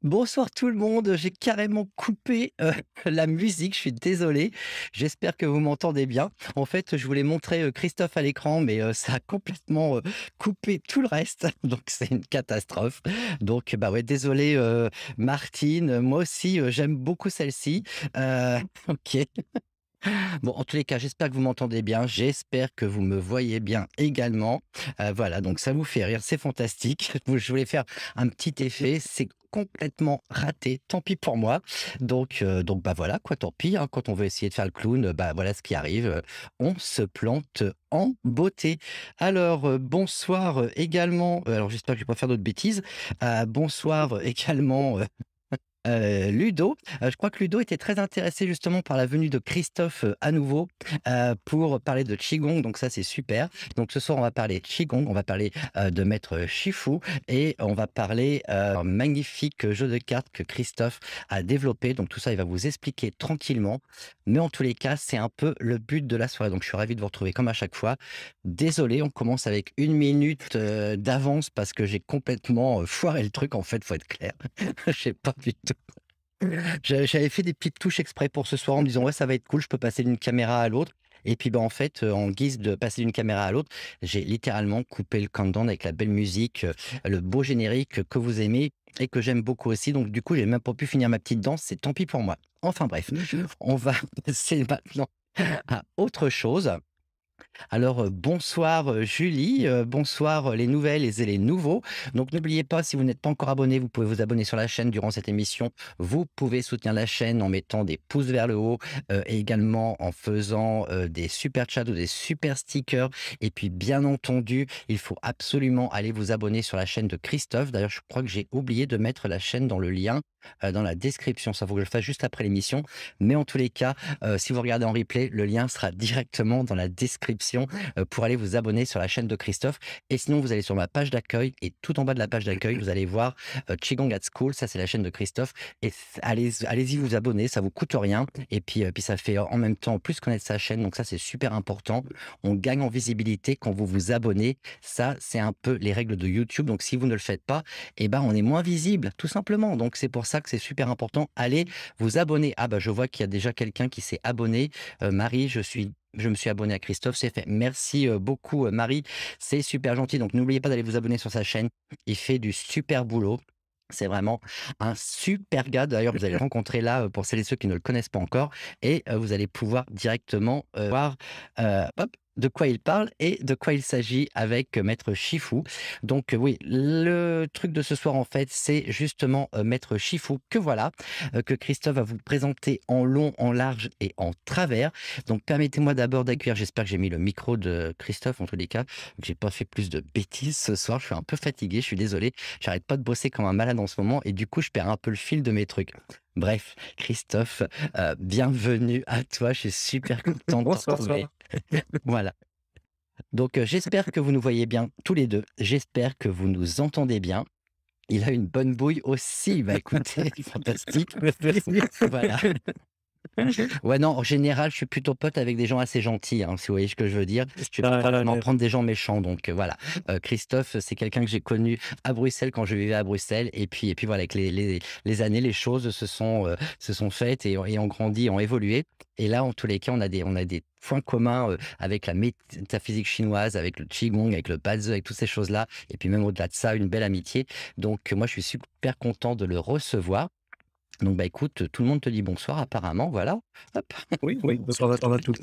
Bonsoir tout le monde, j'ai carrément coupé, la musique, je suis désolé. J'espère que vous m'entendez bien. En fait, je voulais montrer, Christophe à l'écran, mais, ça a complètement, coupé tout le reste, donc c'est une catastrophe. Donc, bah, ouais, désolé, Martine, moi aussi, j'aime beaucoup celle-ci. OK. Bon, en tous les cas, j'espère que vous m'entendez bien. J'espère que vous me voyez bien également. Voilà, donc ça vous fait rire, c'est fantastique. Je voulais faire un petit effet, c'est complètement raté, tant pis pour moi. Donc bah voilà, quoi, tant pis, hein, quand on veut essayer de faire le clown, bah voilà ce qui arrive, on se plante en beauté. Alors, bonsoir également, alors j'espère que je vais pas faire d'autres bêtises. Bonsoir également, Ludo. Je crois que Ludo était très intéressé justement par la venue de Christophe, à nouveau, pour parler de Qigong, donc ça, c'est super. Donc ce soir, on va parler Qigong, on va parler, de maître Shifu et on va parler, un magnifique jeu de cartes que Christophe a développé. Donc tout ça, il va vous expliquer tranquillement. Mais en tous les cas, c'est un peu le but de la soirée. Donc je suis ravi de vous retrouver comme à chaque fois. Désolé, on commence avec 1 minute, d'avance parce que j'ai complètement, foiré le truc, en fait, faut être clair. Je sais pas du tout. J'avais fait des petites touches exprès pour ce soir en me disant: «Ouais, ça va être cool, je peux passer d'une caméra à l'autre» et puis, bah, en fait, en guise de passer d'une caméra à l'autre, j'ai littéralement coupé le countdown avec la belle musique, le beau générique que vous aimez et que j'aime beaucoup aussi. Donc du coup, j'ai même pas pu finir ma petite danse, c'est tant pis pour moi. Enfin bref, on va passer maintenant à autre chose. Alors, bonsoir, Julie, bonsoir, les nouvelles et les nouveaux. Donc n'oubliez pas, si vous n'êtes pas encore abonné, vous pouvez vous abonner sur la chaîne durant cette émission. Vous pouvez soutenir la chaîne en mettant des pouces vers le haut, et également en faisant, des super chats ou des super stickers et puis bien entendu, il faut absolument aller vous abonner sur la chaîne de Christophe. D'ailleurs, je crois que j'ai oublié de mettre la chaîne dans le lien, dans la description. Ça, faut que je le fasse juste après l'émission. Mais en tous les cas, si vous regardez en replay, le lien sera directement dans la description, pour aller vous abonner sur la chaîne de Christophe. Et sinon, vous allez sur ma page d'accueil et tout en bas de la page d'accueil, vous allez voir, Qigong at School. Ça, c'est la chaîne de Christophe. Et allez-y vous abonner, ça vous coûte rien. Et puis ça fait en même temps plus connaître sa chaîne. Donc ça, c'est super important. On gagne en visibilité quand vous vous abonnez. Ça, c'est un peu les règles de YouTube. Donc si vous ne le faites pas, eh ben, on est moins visible, tout simplement. Donc c'est pour ça que c'est super important. Allez vous abonner. Ah bah je vois qu'il y a déjà quelqu'un qui s'est abonné. Marie, je me suis abonné à Christophe, c'est fait. Merci beaucoup Marie, c'est super gentil. Donc n'oubliez pas d'aller vous abonner sur sa chaîne. Il fait du super boulot. C'est vraiment un super gars. D'ailleurs, vous allez le rencontrer là, pour celles et ceux qui ne le connaissent pas encore. Et vous allez pouvoir directement voir hop, de quoi il parle et de quoi il s'agit avec Maître Shifu. Donc oui, le truc de ce soir, en fait, c'est justement Maître Shifu, que voilà, que Christophe va vous présenter en long, en large et en travers. Donc permettez-moi d'abord d'accueillir, j'espère que j'ai mis le micro de Christophe en tous les cas, que j'ai pas fait plus de bêtises ce soir. Je suis un peu fatigué, je suis désolé. J'arrête pas de bosser comme un malade en ce moment et du coup, je perds un peu le fil de mes trucs. Bref, Christophe, bienvenue à toi. Je suis super content de te Bonsoir, retrouver. bonsoir. Voilà. Donc, j'espère que vous nous voyez bien tous les 2. J'espère que vous nous entendez bien. Il a une bonne bouille aussi. Bah, écoutez, fantastique. Voilà. Ouais, non, en général, je suis plutôt pote avec des gens assez gentils, hein, si vous voyez ce que je veux dire. Je vais pas forcément prendre des gens méchants, donc voilà. Christophe, c'est quelqu'un que j'ai connu à Bruxelles quand je vivais à Bruxelles, et puis voilà, avec les années, les choses se sont faites et ont grandi, ont évolué. Et là, en tous les cas, on a des points communs avec la métaphysique chinoise, avec le Qigong, avec le Bazi, avec toutes ces choses-là, et puis même au-delà de ça, une belle amitié. Donc moi, je suis super content de le recevoir. Donc, bah, écoute, tout le monde te dit bonsoir apparemment, voilà. Hop. Oui, oui, bonsoir à tous.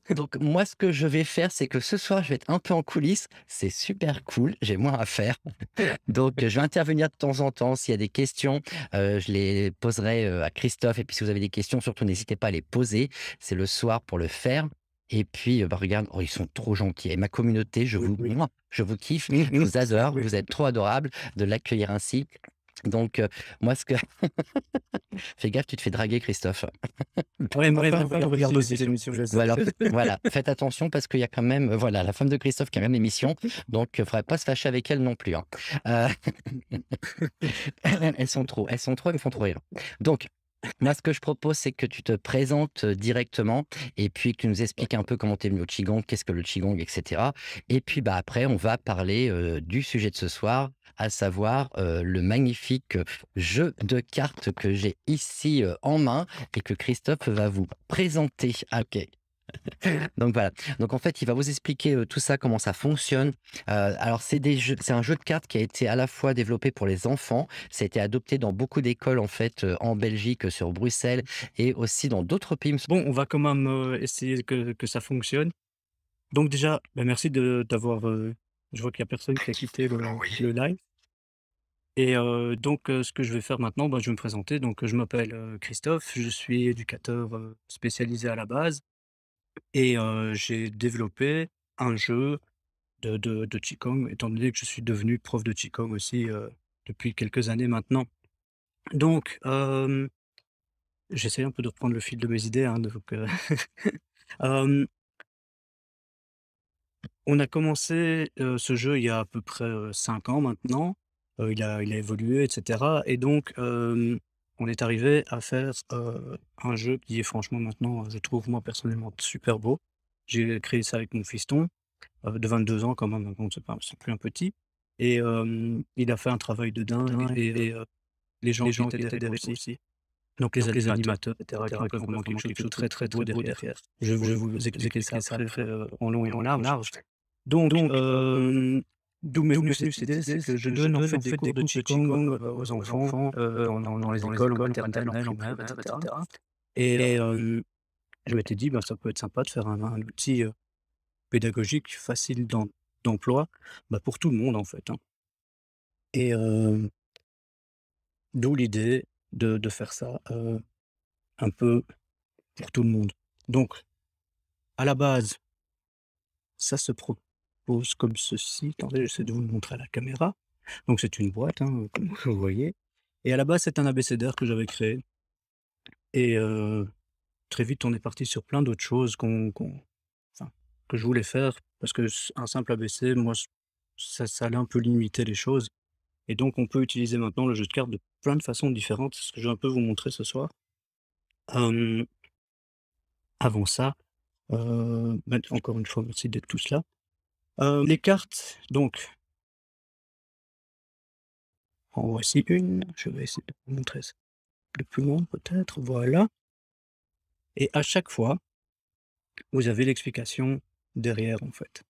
Donc moi, ce que je vais faire, c'est que ce soir, je vais être un peu en coulisses. C'est super cool, j'ai moins à faire. Donc je vais intervenir de temps en temps. S'il y a des questions, je les poserai, à Christophe et puis si vous avez des questions, surtout n'hésitez pas à les poser. C'est le soir pour le faire et puis, bah, regarde, oh, ils sont trop gentils et ma communauté, Oui, oui. je vous kiffe, je Mmh mh. vous adore, Oui. vous êtes trop adorables de l'accueillir ainsi. Donc moi, ce que fais gaffe, tu te fais draguer Christophe. Ouais, ma femme regarde aussi cette émission, je sais. Voilà, voilà, faites attention parce qu'il y a quand même, voilà, la femme de Christophe qui regarde l'émission, donc faudrait pas se fâcher avec elle non plus, hein. Heu, elles sont trop, elles me font trop rire. Donc Moi, ce que je propose, c'est que tu te présentes, directement et puis que tu nous expliques un peu comment tu es venu au qigong, qu'est-ce que le qigong et cetera et puis, bah, après on va parler, du sujet de ce soir, à savoir, le magnifique, jeu de cartes que j'ai ici, en main et que Christophe va vous présenter. Ah, OK. Donc voilà. Donc en fait, il va vous expliquer, tout ça, comment ça fonctionne. Alors c'est un jeu de cartes qui a été à la fois développé pour les enfants, ça a été adopté dans beaucoup d'écoles en fait, en Belgique, sur Bruxelles et aussi dans d'autres pays. Bon, on va quand même, essayer que ça fonctionne. Donc déjà, bah, merci d'avoir, je vois qu'il y a personne qui a quitté le live et donc ce que je vais faire maintenant, bah, je vais me présenter. Donc je m'appelle, Christophe, je suis éducateur, spécialisé à la base et j'ai développé un jeu de qigong étant donné que je suis devenu prof de qigong aussi, depuis quelques années maintenant. Donc j'essaie un peu de reprendre le fil de mes idées, hein, donc hem, on a commencé, ce jeu il y a à peu près, 5 ans maintenant. Il a évolué et cetera et donc on est arrivé à faire, un jeu qui est franchement maintenant, je trouve moi personnellement super beau. J'ai créé ça avec mon fiston, de 22 ans quand même, donc bon c'est plus un petit et il a fait un travail de dingue et les gens qui étaient derrière aussi. Donc les animateurs et cetera, qui ont fait vraiment quelque chose de très, très, très beau derrière. Je vais vous expliquer ça après, en long et en large. Donc, d'où m'est venue cette idée, c'est que je donne en fait des cours de qigong, aux enfants, dans les écoles, en maternelle, en primaire, et cetera. Et je m'étais dit: «Bah, ça peut être sympa de faire un outil, pédagogique facile d'emploi, bah, pour tout le monde en fait, hein». Et d'où l'idée de faire ça, un peu pour tout le monde. Donc, à la base, ça se propose comme ceci. Attendez, j'essaie de vous le montrer à la caméra. Donc, c'est une boîte, hein, comme vous voyez. Et à la base, c'est un abécédaire que j'avais créé. Et très vite, on est parti sur plein d'autres choses enfin, que je voulais faire. Parce que un simple ABC, moi, ça allait un peu limiter les choses. Et donc, on peut utiliser maintenant le jeu de cartes de plein de façons différentes. C'est ce que je vais un peu vous montrer ce soir. Euh, Avant ça, encore une fois, merci d'être tous là. Les cartes, donc, en voici une. Je vais essayer de vous montrer ça de plus loin peut-être, voilà. Et à chaque fois, vous avez l'explication derrière, en fait.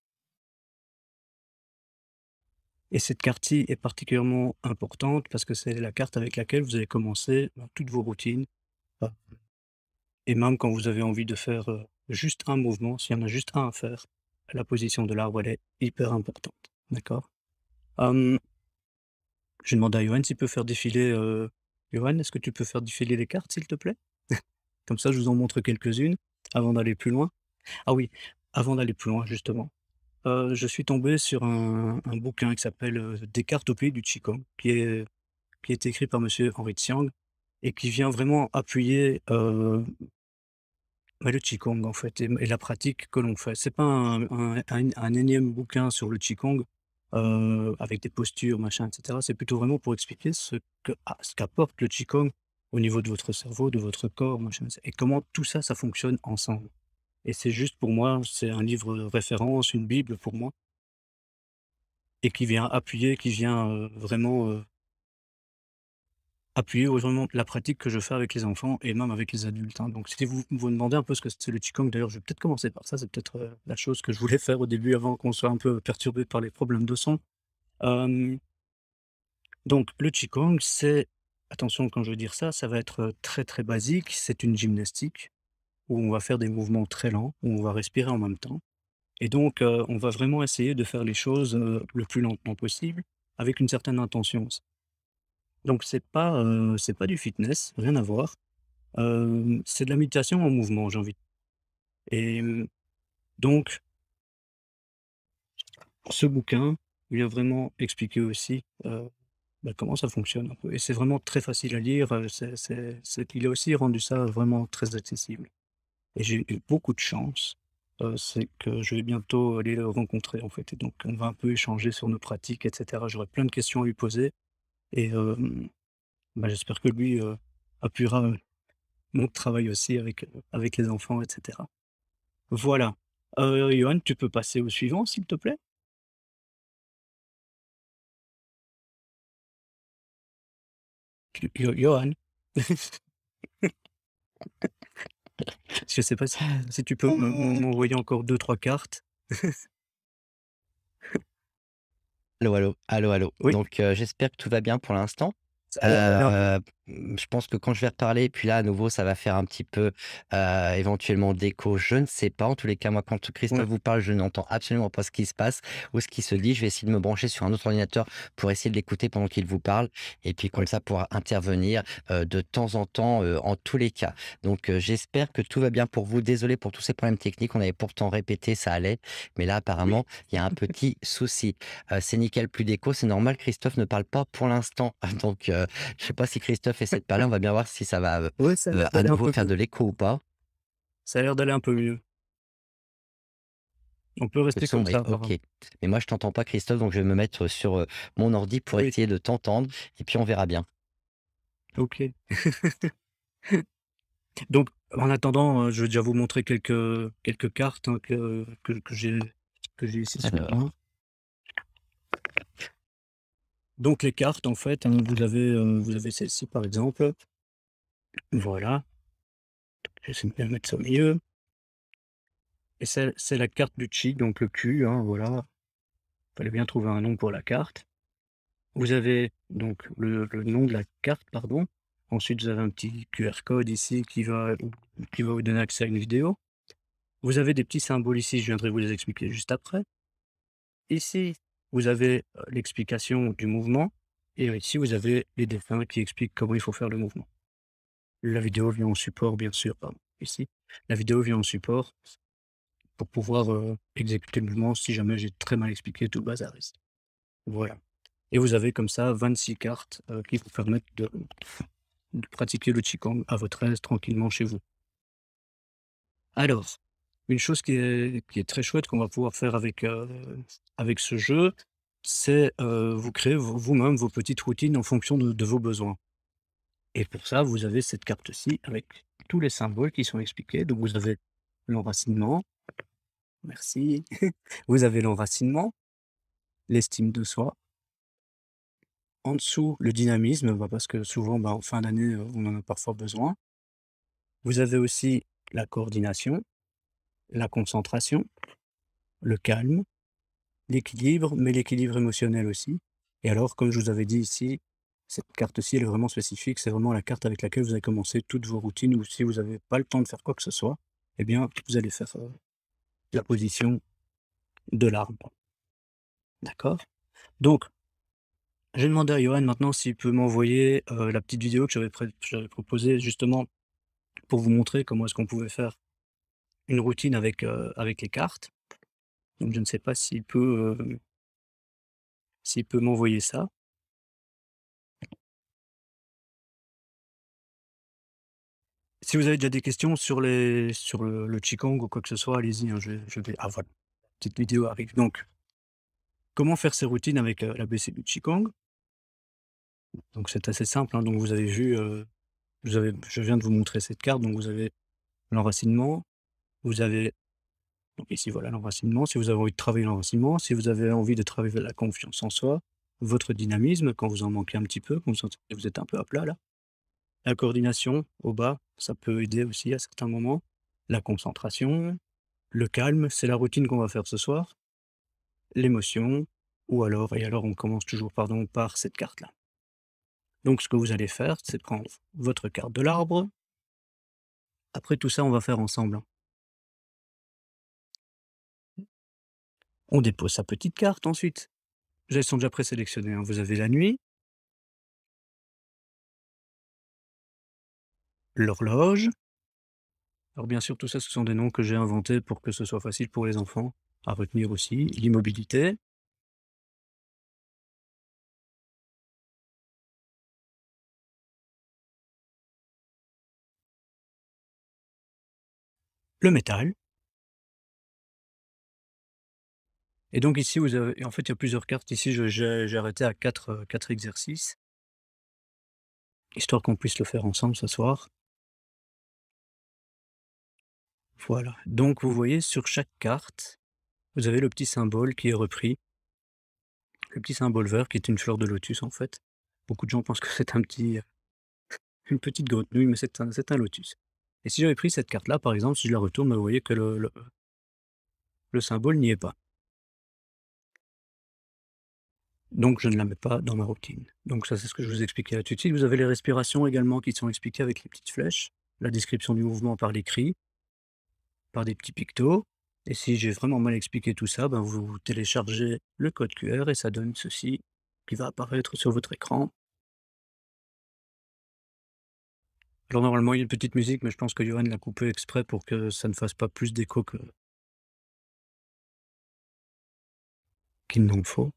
Et cette carte-ci est particulièrement importante parce que c'est la carte avec laquelle vous allez commencer, bah, toutes vos routines, heu, et même quand vous avez envie de faire, juste un mouvement, s'il y en a juste un à faire, la position de l'arbre, elle est hyper importante, d'accord? Hem, je demande à Johan s'il peut faire défiler, Johan, est-ce que tu peux faire défiler les cartes, s'il te plaît? Comme ça, je vous en montre quelques-unes avant d'aller plus loin. Ah oui, avant d'aller plus loin, justement, je suis tombé sur un bouquin qui s'appelle, «Des cartes au pays du Qigong», qui est écrit par monsieur Henri Xiang et qui vient vraiment appuyer, bah, le Qigong, en fait et la pratique que l'on fait. C'est pas un énième bouquin sur le Qigong, avec des postures, machin et cetera. C'est plutôt vraiment pour expliquer ce qu'apporte le Qigong au niveau de votre cerveau, de votre corps, machin et comment tout ça, ça fonctionne ensemble et c'est juste pour moi, c'est un livre de référence, une bible pour moi et qui vient appuyer, qui vient, vraiment, appuyer vraiment la pratique que je fais avec les enfants et même avec les adultes, hein. Donc si vous vous demandez un peu ce que c'est le Qigong, d'ailleurs, je vais peut-être commencer par ça, c'est peut-être, la chose que je voulais faire au début avant qu'on soit un peu perturbé par les problèmes de son. Hem, donc le Qigong, c'est attention quand je veux dire ça, ça va être, très, très basique, c'est une gymnastique où on va faire des mouvements très lents, où on va respirer en même temps et donc on va vraiment essayer de faire les choses, le plus lentement possible avec une certaine intention aussi. Donc c'est pas du fitness, rien à voir. C'est de la méditation en mouvement, j'ai envie et donc ce bouquin vient vraiment expliquer aussi, bah, comment ça fonctionne un peu et c'est vraiment très facile à lire, c'est il a aussi rendu ça vraiment très accessible et j'ai eu beaucoup de chance, c'est que je vais bientôt aller le rencontrer, en fait et donc on va un peu échanger sur nos pratiques et cetera. J'aurai plein de questions à lui poser et bah, j'espère que lui, appuiera, mon travail aussi avec les enfants et cetera. Voilà. Johan, tu peux passer au suivant, s'il te plaît? Johan? Je sais pas si tu peux m'envoyer encore deux trois cartes? Allô, allô, allô, allô. Oui, Donc, j'espère que tout va bien pour l'instant. ça a l'air d'aller un peu mieux. Je pense que quand je vais reparler, puis là, à nouveau, ça va faire un petit peu, éventuellement d'écho. Je ne sais pas. En tous les cas, moi, quand Ouais, Christophe vous parle, je n'entends absolument pas ce qui se passe ou ce qui se dit. Je vais essayer de me brancher sur un autre ordinateur pour essayer de l'écouter pendant qu'il vous parle et puis comme ouais, ça, pouvoir intervenir, de temps en temps, en tous les cas. Donc, j'espère que tout va bien pour vous. Désolé pour tous ces problèmes techniques. On avait pourtant répété, ça allait, mais là, oui. apparemment, il y a un petit souci. C'est nickel, plus d'écho, c'est normal. Christophe ne parle pas pour l'instant. Donc, je sais pas si Christophe essaie de parler. On va bien voir si ça va, Ouais, ça a l'air à d'aller un nouveau peu faire mieux. de l'écho ou pas. Ça a l'air d'aller un peu mieux. On peut Le rester son comme est ça OK. apparemment. Mais moi, je t'entends pas Christophe, donc je vais me mettre sur, mon ordi pour Oui, essayer de t'entendre et puis on verra bien. OK. Donc en attendant, je vais déjà vous montrer quelques cartes, hein, que j'ai ici sous la Alors, main. Donc les cartes en fait, hein, vous avez celle-ci par exemple. Voilà, j'essaie de bien mettre ça au milieu et c'est la carte du Chi, donc le Q, hein, voilà. Fallait bien trouver un nom pour la carte. Vous avez donc le nom de la carte, pardon. Ensuite, vous avez un petit QR code ici qui va vous donner accès à une vidéo. Vous avez des petits symboles ici, je viendrai vous les expliquer juste après. Ici, vous avez, l'explication du mouvement et ici, vous avez les dessins qui expliquent comment il faut faire le mouvement. La vidéo vient en support, bien sûr, pardon, ici. La vidéo vient en support pour pouvoir, exécuter le mouvement si jamais j'ai très mal expliqué tout le bazar ici. Voilà et vous avez comme ça 26 cartes, qui vous permettent de pratiquer le qigong à votre aise, tranquillement chez vous. Alors, une chose qui est très chouette qu'on va pouvoir faire avec ce jeu, c'est, vous créer vous-même vos petites routines en fonction de vos besoins et pour ça, vous avez cette carte-ci avec tous les symboles qui sont expliqués. Donc vous avez l'enracinement, merci. Vous avez l'enracinement, l'estime de soi. En dessous, le dynamisme, bah, parce que souvent, bah, en fin d'année, on en a parfois besoin. Vous avez aussi la coordination, la concentration, le calme, l'équilibre, mais l'équilibre émotionnel aussi. Et alors, comme je vous avais dit ici, cette carte-ci, elle est vraiment spécifique. C'est vraiment la carte avec laquelle vous allez commencer toutes vos routines ou si vous n'avez pas le temps de faire quoi que ce soit, eh bien, vous allez faire la position de l'arbre. D'accord? Donc, j'ai demandé à Johan maintenant s'il peut m'envoyer la petite vidéo que j'avais proposée justement pour vous montrer comment est-ce qu'on pouvait faire une routine avec les cartes. Donc, je ne sais pas s'il peut m'envoyer ça. Si vous avez déjà des questions sur le Qigong ou quoi que ce soit, allez-y, hein, ah voilà, petite vidéo arrive. Donc, comment faire ces routines avec, l'ABC du Qigong? Donc c'est assez simple, hein, donc vous avez vu, je viens de vous montrer cette carte, donc vous avez l'enracinement, vous avez donc ici voilà l'enracinement, si vous avez envie de travailler l'enracinement, si vous avez envie de travailler la confiance en soi, votre dynamisme quand vous en manquez un petit peu, quand vous sentez que vous êtes un peu à plat là. La coordination au bas, ça peut aider aussi à certains moments. La concentration, le calme, c'est la routine qu'on va faire ce soir. L'émotion et alors on commence toujours, pardon, par cette carte-là. Donc ce que vous allez faire, c'est prendre votre carte de l'arbre. Après tout ça, on va faire ensemble, hein. On dépose sa petite carte ensuite. Elles sont déjà présélectionnées, hein. Vous avez la nuit, l'horloge. Alors bien sûr, tout ça, ce sont des noms que j'ai inventés pour que ce soit facile pour les enfants à retenir aussi. L'immobilité, le métal. Et donc ici, vous avez en fait, il y a plusieurs cartes. Ici, j'ai arrêté à 4 exercices, histoire qu'on puisse le faire ensemble ce soir. Voilà. Donc vous voyez sur chaque carte, vous avez le petit symbole qui est repris, le petit symbole vert qui est une fleur de lotus en fait. Beaucoup de gens pensent que c'est une petite grenouille, mais c'est un lotus. Et si j'avais pris cette carte-là, par exemple, si je la retourne, bah, vous voyez que le symbole n'y est pas. Donc je ne la mets pas dans ma routine. Donc ça, c'est ce que je vous expliquais là tout de suite. Vous avez les respirations également qui sont expliquées avec les petites flèches, la description du mouvement par l'écrit, par des petits pictos. Et si j'ai vraiment mal expliqué tout ça, ben vous téléchargez le code QR et ça donne ceci qui va apparaître sur votre écran. Alors normalement, il y a une petite musique, mais je pense que Johan l'a coupé exprès pour que ça ne fasse pas plus d'écho qu'il n'en faut.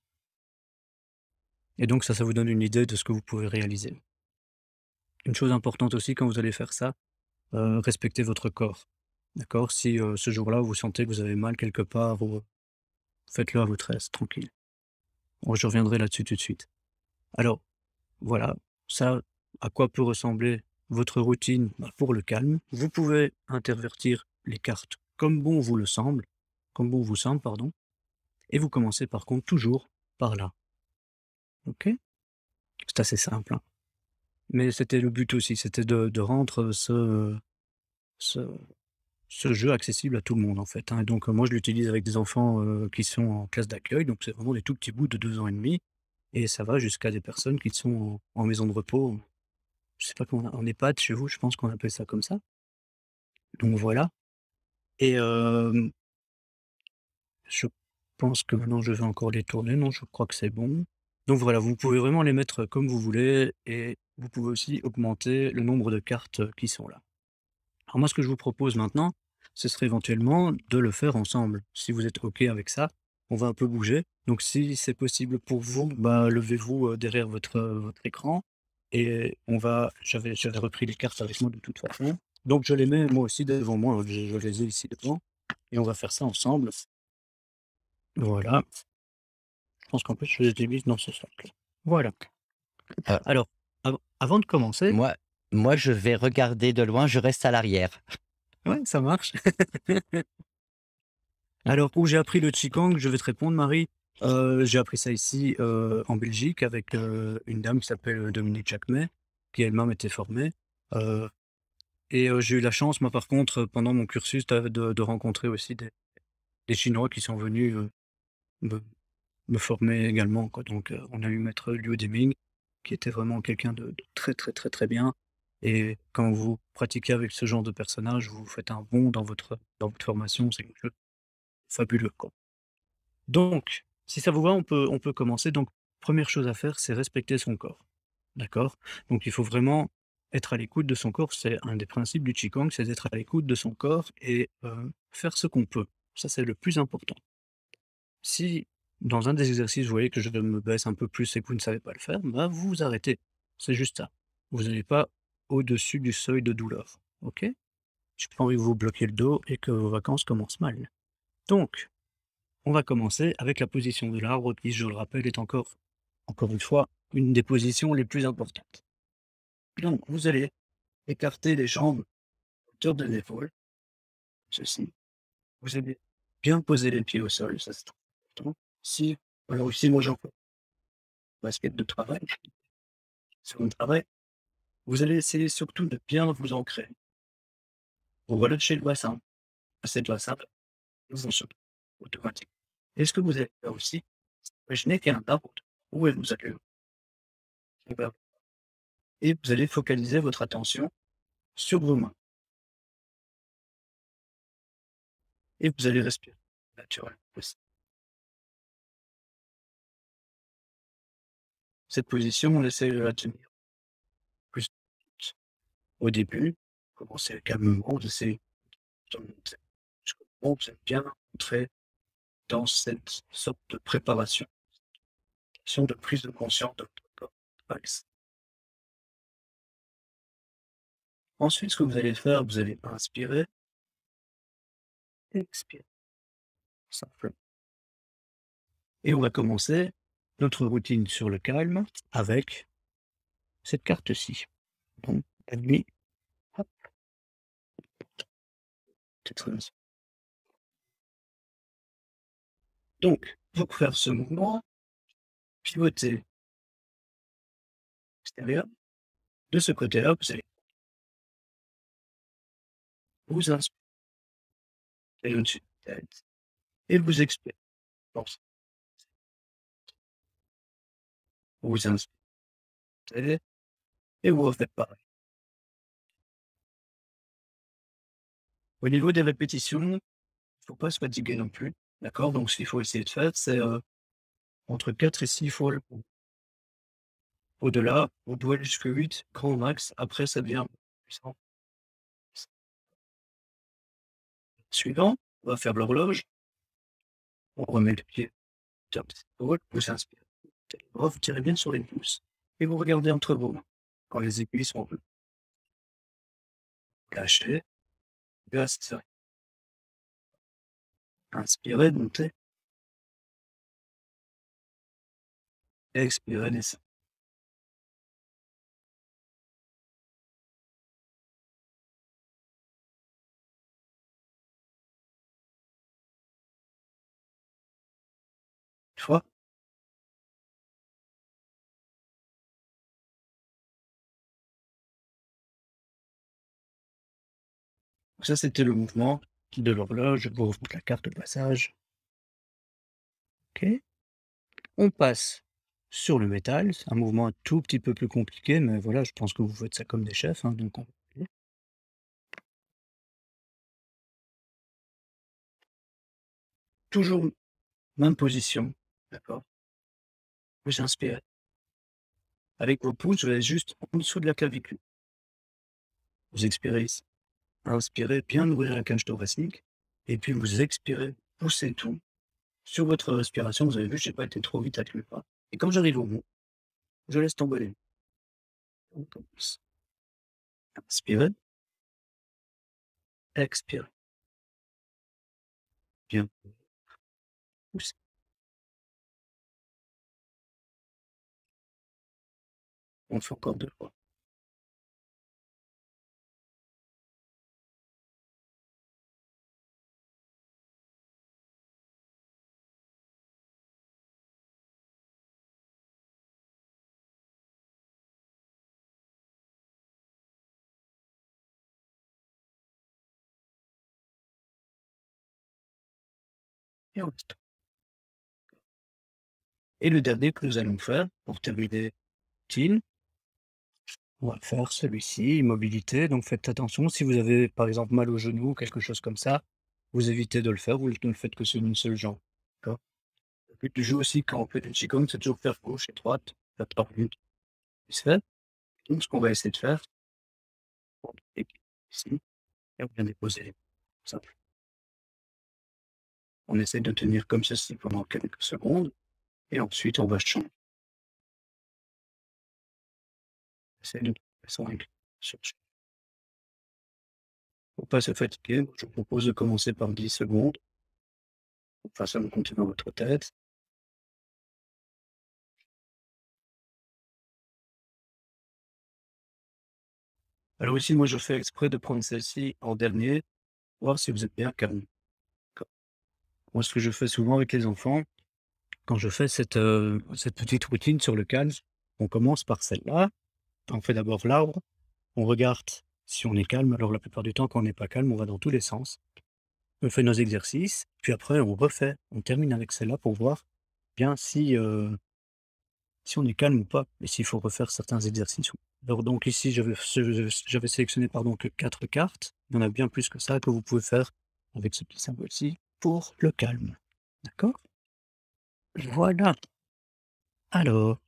Et donc ça vous donne une idée de ce que vous pouvez réaliser. Une chose importante aussi quand vous allez faire ça, respectez votre corps. D'accord? Si, ce jour-là, vous sentez que vous avez mal quelque part ou faites-le à votre aise, tranquille. Bon, je reviendrai là-dessus tout de suite. Alors, voilà, ça, à quoi peut ressembler votre routine, bah, pour le calme. Vous pouvez intervertir les cartes comme bon vous le semble, comme bon vous semble, pardon, et vous commencez par contre toujours par là. OK? C'est assez simple, hein. Mais c'était le but aussi, c'était de rendre ce ce jeu accessible à tout le monde, en fait, hein. Et donc, moi, je l'utilise avec des enfants, qui sont en classe d'accueil, donc c'est vraiment des tout petits bouts de 2 ans et demi, et ça va jusqu'à des personnes qui sont en maison de repos. Je sais pas comment en EHPAD chez vous, je pense qu'on appelle ça comme ça. Donc voilà. Et je pense que maintenant je vais encore les tourner. Non, je crois que c'est bon. Donc voilà, vous pouvez vraiment les mettre comme vous voulez et vous pouvez aussi augmenter le nombre de cartes, qui sont là. Alors moi, ce que je vous propose maintenant, ce serait éventuellement de le faire ensemble. Si vous êtes OK avec ça, on va un peu bouger. Donc si c'est possible pour vous, bah, levez-vous, derrière votre écran et j'avais repris les cartes avec moi de toute façon. Donc je les mets moi aussi devant moi, hein, je les ai ici devant et on va faire ça ensemble. Voilà, je pense qu'en plus je les ai mis dans ce cercle. Voilà. Heu, Alors, avant de commencer, moi moi, je vais regarder de loin, je reste à l'arrière. ouais, ça marche. Alors, où j'ai appris le qigong, je vais te répondre, Marie. J'ai appris ça ici, en Belgique avec, une dame qui s'appelle, Dominique Jacquemet, qui elle-même était formée. Heu et j'ai eu la chance, moi, par contre, pendant mon cursus, de rencontrer aussi des Chinois qui sont venus, me me former également, quoi. Donc, on a eu maître Liu Deming, qui était vraiment quelqu'un de très, très, très, très bien et quand vous pratiquez avec ce genre de personnage, vous faites un bond dans votre formation, c'est quelque chose de fabuleux, quoi. Donc, si ça vous va, on peut commencer. Donc, première chose à faire, c'est respecter son corps. D'accord? Donc il faut vraiment être à l'écoute de son corps. C'est un des principes du qigong, c'est d'être à l'écoute de son corps et faire ce qu'on peut. Ça, c'est le plus important. Si, dans un des exercices, vous voyez que je me baisse un peu plus et que vous ne savez pas le faire, bah, vous vous arrêtez. C'est juste ça. Vous n'allez pas au-dessus du seuil de douleur. OK? J'ai pas envie que vous bloquiez le dos et que vos vacances commencent mal. Donc, on va commencer avec la position de l'arbre qui, je le rappelle, est encore une fois, une des positions les plus importantes. Donc, vous allez écarter les jambes à hauteur de l'épaule, ceci. Vous allez bien poser les pieds au sol, ça c'est très important. Si, alors ici, moi j'en fais basket de travail, sur le travail, vous allez essayer surtout de bien vous ancrer. Vous relâchez le bassin, passez le bassin, vous en sortez automatique. Et ce que vous allez faire aussi, imaginez qu'il y a un arbre, où vous allez et vous allez focaliser votre attention sur vos mains et vous allez respirer naturellement aussi. Cette position, on essaie de la tenir plus au début, commencez calmement, vous essayez de monter jusqu'au moment où vous êtes bien entré dans cette sorte de préparation, de prise de conscience de votre corps. Relax. Ensuite, ce que vous allez faire, vous allez inspirer, expirer, simplement. Et on va commencer notre routine sur le calme avec cette carte-ci. Donc, la nuit, hop, Peut-être, donc pour faire ce mouvement, pivotez extérieur. De ce côté-là, vous allez vous inspirez au-dessus de la tête et vous expirez. Force. Vous inspirez et vous refaites pareil. Au niveau des répétitions, il faut pas se fatiguer non plus, d'accord? Donc ce qu'il faut essayer de faire, c'est, entre 4 et 6 fois le coup. Au-delà, on peut aller jusqu'à 8 grand max, après ça devient puissant. Suivant, on va faire l'horloge, on remet le pied sur l'épaule, vous inspirez. Vous tirez bien sur les pouces et vous regardez entre vos mains. Quand les aiguilles sont lâchez, bien serré. Inspirez, montez, expirez, descendez. Une fois, ça c'était le mouvement de l'horloge, vous remonte la carte de passage. OK. On passe sur le métal, c'est un mouvement un tout petit peu plus compliqué, mais voilà, je pense que vous faites ça comme des chefs, hein, donc on toujours même position, d'accord? Vous inspirez. Avec vos pouces, vous allez juste en dessous de la clavicule. Vous expirez ici. Inspirez, bien ouvrir la cage thoracique et puis vous expirez, poussez tout. Sur votre respiration, vous avez vu, j'ai pas été trop vite avec le pas et quand j'arrive au bout, je laisse tomber les on commence. Inspirez, expirez, bien poussez. On fait encore 2 fois et on reste. Et le dernier que nous allons faire pour terminer utile, on va faire celui-ci, immobilité, donc faites attention si vous avez par exemple mal au genou ou quelque chose comme ça, vous évitez de le faire, vous ne le faites que sur une seule jambe, d'accord? Le but du jeu aussi quand on fait du qigong, c'est toujours faire gauche et droite, faire 3 minutes, vite fait. Donc ce qu'on va essayer de faire, et ici, et on vient déposer les mains, simple. On essaie de tenir comme ceci pendant quelques secondes et ensuite on va changer. Essayer de façon avec chercher. Pour pas se fatiguer, je vous propose de commencer par 10 secondes, enfin ça vous comptez dans votre tête. Alors ici, moi je fais exprès de prendre celle-ci en dernier, voir si vous êtes bien calme. Co Moi ce que je fais souvent avec les enfants, quand je fais cette petite routine sur le calme, on commence par celle-là. On fait d'abord l'arbre, on regarde si on est calme. Alors la plupart du temps, quand on n'est pas calme, on va dans tous les sens. On fait nos exercices, puis après on refait. On termine avec celle-là pour voir bien si on est calme ou pas et s'il faut refaire certains exercices. Alors donc ici, j'avais sélectionné pardon que 4 cartes. Il y en a bien plus que ça que vous pouvez faire avec ce petit symbole-ci pour le calme. D'accord? Voilà. Alors,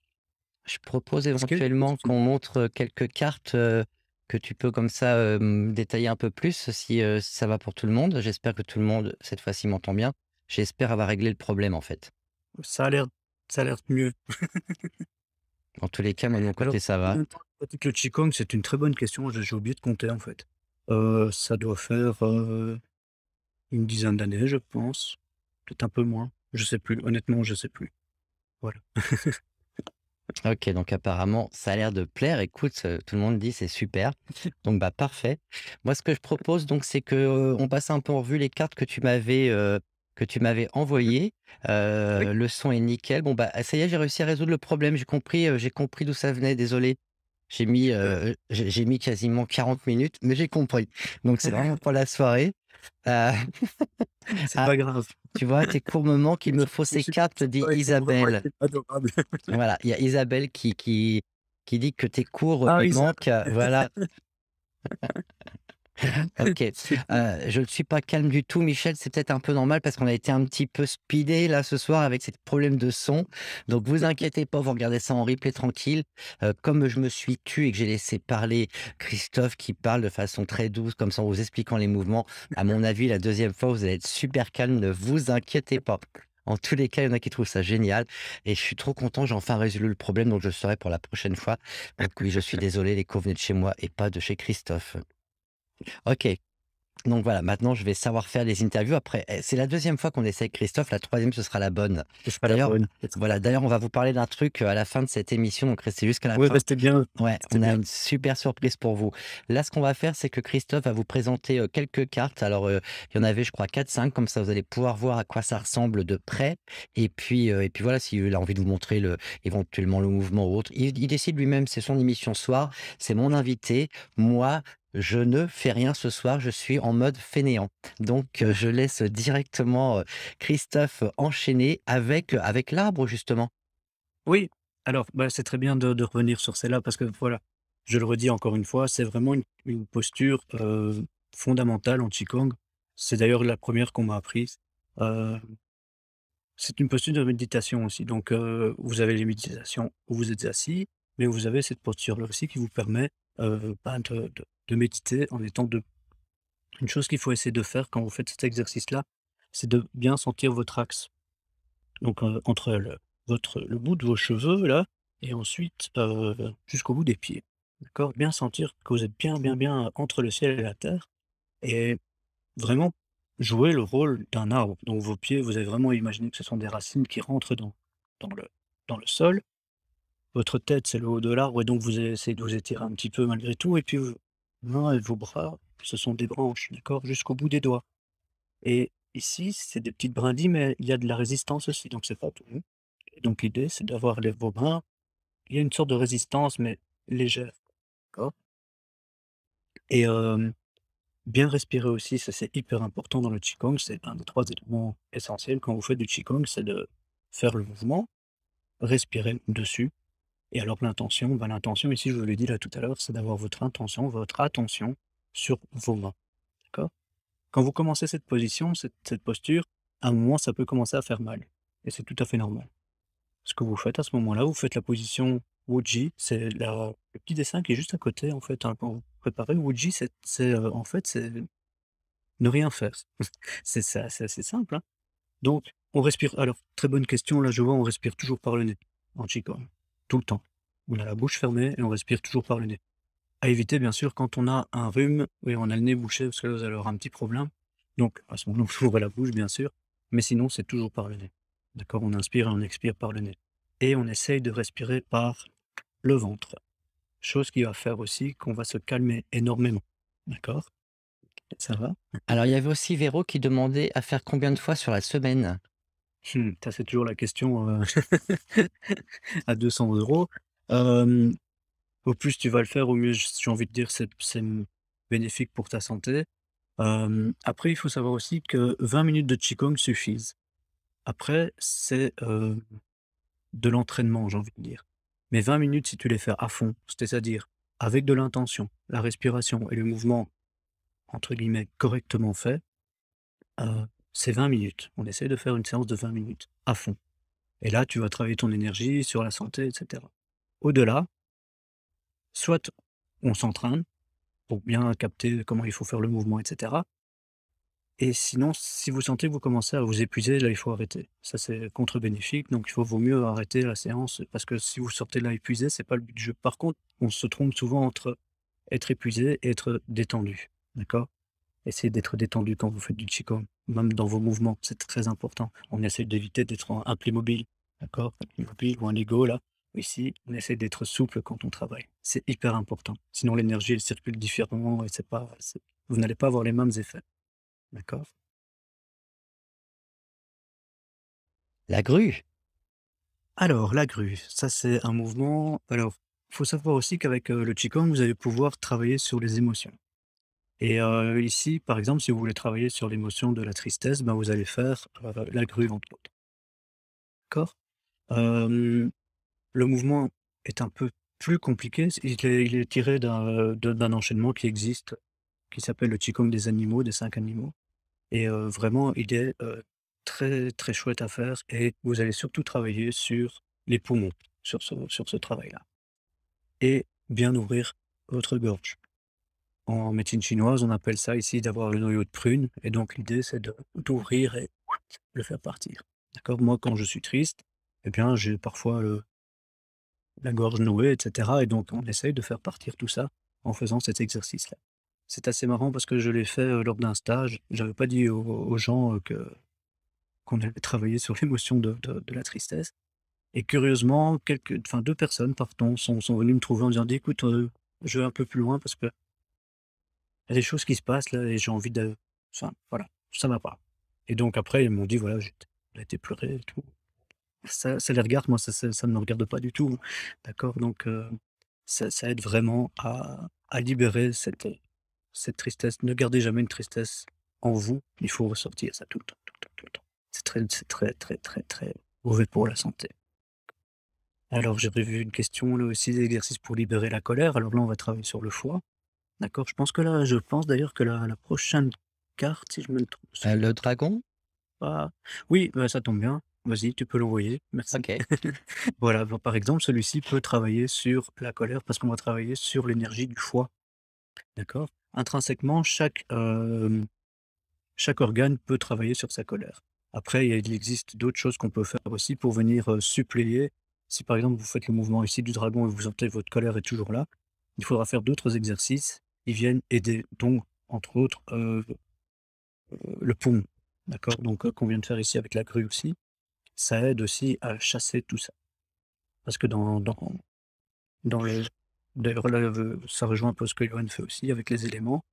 Je propose est-ce que éventuellement qu'on montre, quelques cartes, que tu peux comme ça, détailler un peu plus si, ça va pour tout le monde. J'espère que tout le monde, cette fois-ci, m'entend bien. J'espère avoir réglé le problème, en fait. ça a l'air ça a l'air mieux. Dans tous les cas, moi, de mon Alors, côté, ça va. combien de temps tu pratiques le qigong? C'est une très bonne question, j'ai oublié de compter en fait. Ça doit faire, une dizaine d'années, je pense. Peut-être un peu moins. Je sais plus, honnêtement, je sais plus. Voilà. OK, donc apparemment, ça a l'air de plaire. Écoute, tout le monde dit: «C'est super». Donc bah, parfait. Moi, ce que je propose donc, c'est que, on passe un peu en revue les cartes que tu m'avais envoyées. Oui. Le son est nickel. Bon bah, ça y est, j'ai réussi à résoudre le problème. J'ai compris d'où ça venait, désolé. Super. J'ai mis quasiment 40 minutes, mais j'ai compris. Donc c'est vraiment pour la soirée. Heu, C'est ah, pas grave. tu vois, tes courts me manquent, il me faut Mon ces support cartes, dit a été vraiment Isabelle. été adorable. Voilà, il y a Isabelle qui dit que tes cours Ah lui Isa, manquent, voilà. OK. Je ne suis pas calme du tout, Michel, c'est peut-être un peu normal parce qu'on a été un petit peu speedé là ce soir avec ces problèmes de son. Donc vous inquiétez pas, vous regardez ça en replay tranquille. Comme je me suis tu et que j'ai laissé parler Christophe qui parle de façon très douce comme ça en vous expliquant les mouvements, à mon avis la deuxième fois vous allez être super calme, ne vous inquiétez pas. En tous les cas, il y en a qui trouvent ça génial et je suis trop content, j'ai enfin résolu le problème donc je le saurai pour la prochaine fois. Donc oui, je suis désolé, les cours venaient de chez moi et pas de chez Christophe. OK. Donc voilà, maintenant je vais savoir faire des interviews. Après, c'est la deuxième fois qu'on essaie avec Christophe, la troisième ce sera la bonne. ce sera la D'ailleurs bonne. voilà, d'ailleurs on va vous parler d'un truc, à la fin de cette émission, donc restez jusqu'à la Oui, fin. Ouais, restez on a bien. une super surprise pour vous. Là, ce qu'on va faire, c'est que Christophe va vous présenter, quelques cartes. Alors, il y en avait je crois 4, 5, comme ça vous allez pouvoir voir à quoi ça ressemble de près et puis voilà, s'il a envie de vous montrer éventuellement le mouvement ou autre, il décide lui-même, c'est son émission soir, c'est mon invité. Moi, je ne fais rien ce soir, je suis en mode fainéant. Donc, je laisse directement, Christophe enchaîner avec l'arbre justement. Oui, alors, bah, c'est très bien de revenir sur celle-là parce que voilà, je le redis encore une fois, c'est vraiment une posture, fondamentale en qigong. C'est d'ailleurs la première qu'on m'a apprise. Heu, c'est une posture de méditation aussi, donc vous avez les méditations où vous êtes assis, mais vous avez cette posture-là aussi qui vous permet, ben, de méditer en étant debout. Une chose qu'il faut essayer de faire quand vous faites cet exercice-là, c'est de bien sentir votre axe. Donc, entre le bout de vos cheveux là et ensuite, jusqu'au bout des pieds. D'accord? Bien sentir que vous êtes bien, bien, bien entre le ciel et la terre et vraiment jouer le rôle d'un arbre. Donc vos pieds, vous avez vraiment imaginé que ce sont des racines qui rentrent dans le dans le sol. Votre tête, c'est le haut de l'arbre et donc vous essayez de vous étirer un petit peu malgré tout et puis vos mains et vos bras, ce sont des branches, d'accord? Jusqu'au bout des doigts et ici, c'est des petites brindilles mais il y a de la résistance aussi, donc c'est pas tout. Et donc l'idée, c'est d'avoir les vos bras, il y a une sorte de résistance, mais légère, d'accord? Et bien respirer aussi, ça c'est hyper important dans le qigong, c'est un des 3 éléments essentiels quand vous faites du qigong, c'est de faire le mouvement, respirer dessus et alors l'intention, bah, l'intention ici, je vous l'ai dit là tout à l'heure, c'est d'avoir votre attention sur vos mains, d'accord? Quand vous commencez cette position, cette posture, à un moment, ça peut commencer à faire mal et c'est tout à fait normal. Ce que vous faites à ce moment-là, vous faites la position Wuji, c'est le petit dessin qui est juste à côté en fait, hein, quand vous préparez. Wuji, en fait, c'est ne rien faire. C'est ça, c'est assez simple, hein. Donc on respire alors très bonne question, là je vois, on respire toujours par le nez en qigong, tout le temps. On a la bouche fermée et on respire toujours par le nez. À éviter bien sûr quand on a un rhume et on a le nez bouché parce que là vous allez avoir un petit problème. Donc à ce moment-là, on ouvre la bouche bien sûr, mais sinon c'est toujours par le nez. D'accord? On inspire et on expire par le nez et on essaye de respirer par le ventre. Chose qui va faire aussi qu'on va se calmer énormément. D'accord? Ça va? Alors il y avait aussi Véro qui demandait à faire combien de fois sur la semaine? Ça c'est toujours la question, à 200 €. Hem, au plus tu vas le faire, au mieux j'ai envie de dire c'est bénéfique pour ta santé. Après il faut savoir aussi que 20 minutes de qigong suffisent. Après c'est, de l'entraînement, j'ai envie de dire. Mais 20 minutes si tu les fais à fond, c'est-à-dire avec de l'intention, la respiration et le mouvement entre guillemets «correctement» fait, c'est 20 minutes. On essaie de faire une séance de 20 minutes à fond et là tu vas travailler ton énergie sur la santé et cetera. Au-delà, soit on s'entraîne pour bien capter comment il faut faire le mouvement et cetera. Et sinon, si vous sentez que vous commencez à vous épuiser, là, il faut arrêter. Ça, c'est contre-bénéfique, donc vaut mieux arrêter la séance parce que si vous sortez là épuisé, c'est pas le but du jeu. Par contre, on se trompe souvent entre être épuisé et être détendu, d'accord? Essayez d'être détendu quand vous faites du qigong, même dans vos mouvements, c'est très important. On essaie d'éviter d'être un Playmobil, d'accord? Un Playmobil ou un Lego là, Ici, on essaie d'être souple quand on travaille. C'est hyper important. Sinon l'énergie, elle circule différemment et c'est vous n'allez pas avoir les mêmes effets. D'accord? La grue? Alors la grue, ça c'est un mouvement alors, faut savoir aussi qu'avec, le qigong, vous allez pouvoir travailler sur les émotions et ici, par exemple, si vous voulez travailler sur l'émotion de la tristesse, ben, vous allez faire, la grue entre autres. D'accord? Hem, le mouvement est un peu plus compliqué, il est tiré d'un enchaînement qui existe, qui s'appelle le qigong des animaux, des 5 animaux et vraiment il est, très, très chouette à faire et vous allez surtout travailler sur les poumons, sur ce travail-là et bien ouvrir votre gorge. En médecine chinoise, on appelle ça ici d'avoir le noyau de prune et donc l'idée c'est de d'ouvrir et le faire partir. D'accord? Moi, quand je suis triste, eh bien, j'ai parfois la gorge nouée et cetera et donc on essaye de faire partir tout ça en faisant cet exercice-là. C'est assez marrant parce que je l'ai fait, lors d'un stage. J'avais pas dit aux gens, que qu'on allait travailler sur l'émotion de la tristesse et curieusement, 2 personnes, pardon, sont venues me trouver en disant: «Dis écoute, je vais un peu plus loin parce qu'il y a des choses qui se passent là et j'ai envie de enfin voilà, ça va pas». Et donc après ils m'ont dit voilà, j'ai été pleurer et tout. Ça les regarde, moi ça ne me regarde pas du tout, d'accord? Donc ça aide vraiment à libérer cette tristesse. Ne gardez jamais une tristesse en vous, il faut ressortir ça tout le temps, tout le temps, tout le temps. C'est très, très, très, très mauvais pour la santé. Alors j'avais vu une question là aussi, des exercices pour libérer la colère. Alors là, on va travailler sur le foie, d'accord? Je pense d'ailleurs que la prochaine carte, si je me trompe Le souviens dragon? pas oui, bah, ça tombe bien. Vas-y, tu peux l'envoyer, merci. OK. Voilà, bah, par exemple, celui-ci peut travailler sur la colère parce qu'on va travailler sur l'énergie du foie, d'accord? Intrinsèquement, chaque organe peut travailler sur sa colère. Après, il existe d'autres choses qu'on peut faire aussi pour venir, suppléer. Si par exemple, vous faites le mouvement ici du dragon et vous sentez que votre colère est toujours là, il faudra faire d'autres exercices qui viennent aider, donc entre autres, le poumon, d'accord? Donc, qu'on vient de faire ici avec la grue aussi, ça aide aussi à chasser tout ça. Parce que dans le d'ailleurs là, ça rejoint un peu ce que Johan fait aussi avec les éléments.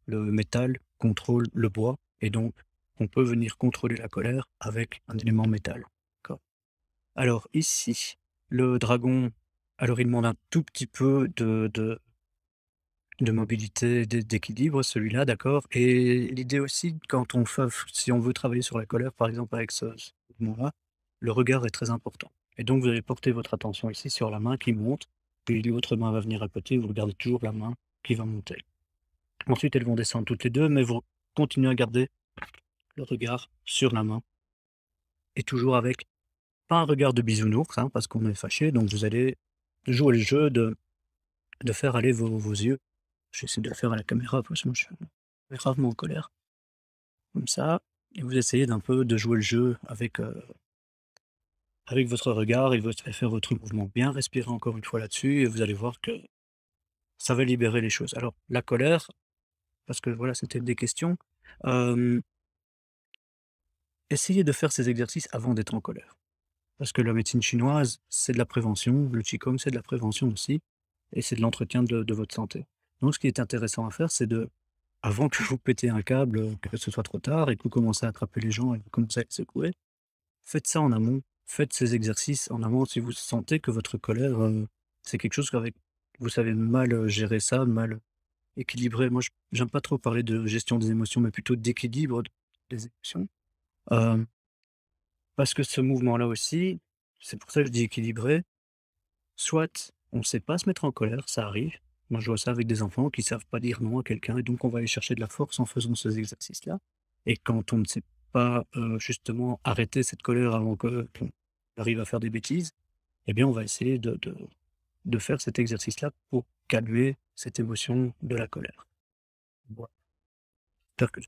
Le métal contrôle le bois et donc on peut venir contrôler la colère avec un élément métal. D'accord. Alors ici, le dragon, alors il demande un tout petit peu de mobilité, d'équilibre celui-là, d'accord? Et l'idée aussi quand on fait si on veut travailler sur la colère, par exemple avec ce mouvement-là, le regard est très important. Et donc vous allez porter votre attention ici sur la main qui monte, puis l'autre main va venir à côté, vous regardez toujours la main qui va monter. Ensuite, elles vont descendre toutes les 2, mais vous continuez à garder le regard sur la main et toujours avec pas un regard de bisounours, hein, parce qu'on est fâché, donc vous allez jouer le jeu de faire aller vos yeux. J'essaie de le faire à la caméra parce que moi je suis gravement en colère, comme ça et vous essayez d'un peu de jouer le jeu avec votre regard et faire votre mouvement. Bien respirer encore une fois là-dessus et vous allez voir que ça va libérer les choses. Alors la colère, parce que voilà, c'était des questions, hem, essayez de faire ces exercices avant d'être en colère. Parce que la médecine chinoise, c'est de la prévention, le qigong, c'est de la prévention aussi et c'est de l'entretien de votre santé. Donc ce qui est intéressant à faire, c'est avant que vous pétiez un câble, que ce soit trop tard et que vous commencez à attraper les gens et que vous commencez à les secouer, faites ça en amont. Faites ces exercices en amont si vous sentez que votre colère, c'est quelque chose qu'avec vous savez mal, gérer ça, mal équilibrer. Moi, j'aime pas trop parler de gestion des émotions, mais plutôt d'équilibre des émotions. Hem, parce que ce mouvement-là aussi, c'est pour ça que je dis équilibré. Soit on ne sait pas se mettre en colère, ça arrive. Moi, je vois ça avec des enfants qui savent pas dire non à quelqu'un et donc on va aller chercher de la force en faisant ces exercices-là. Et quand on ne sait pas, justement arrêter cette colère avant qu'on arrive à faire des bêtises, eh bien, on va essayer de faire cet exercice-là pour calmer cette émotion de la colère. Voilà, j'espère que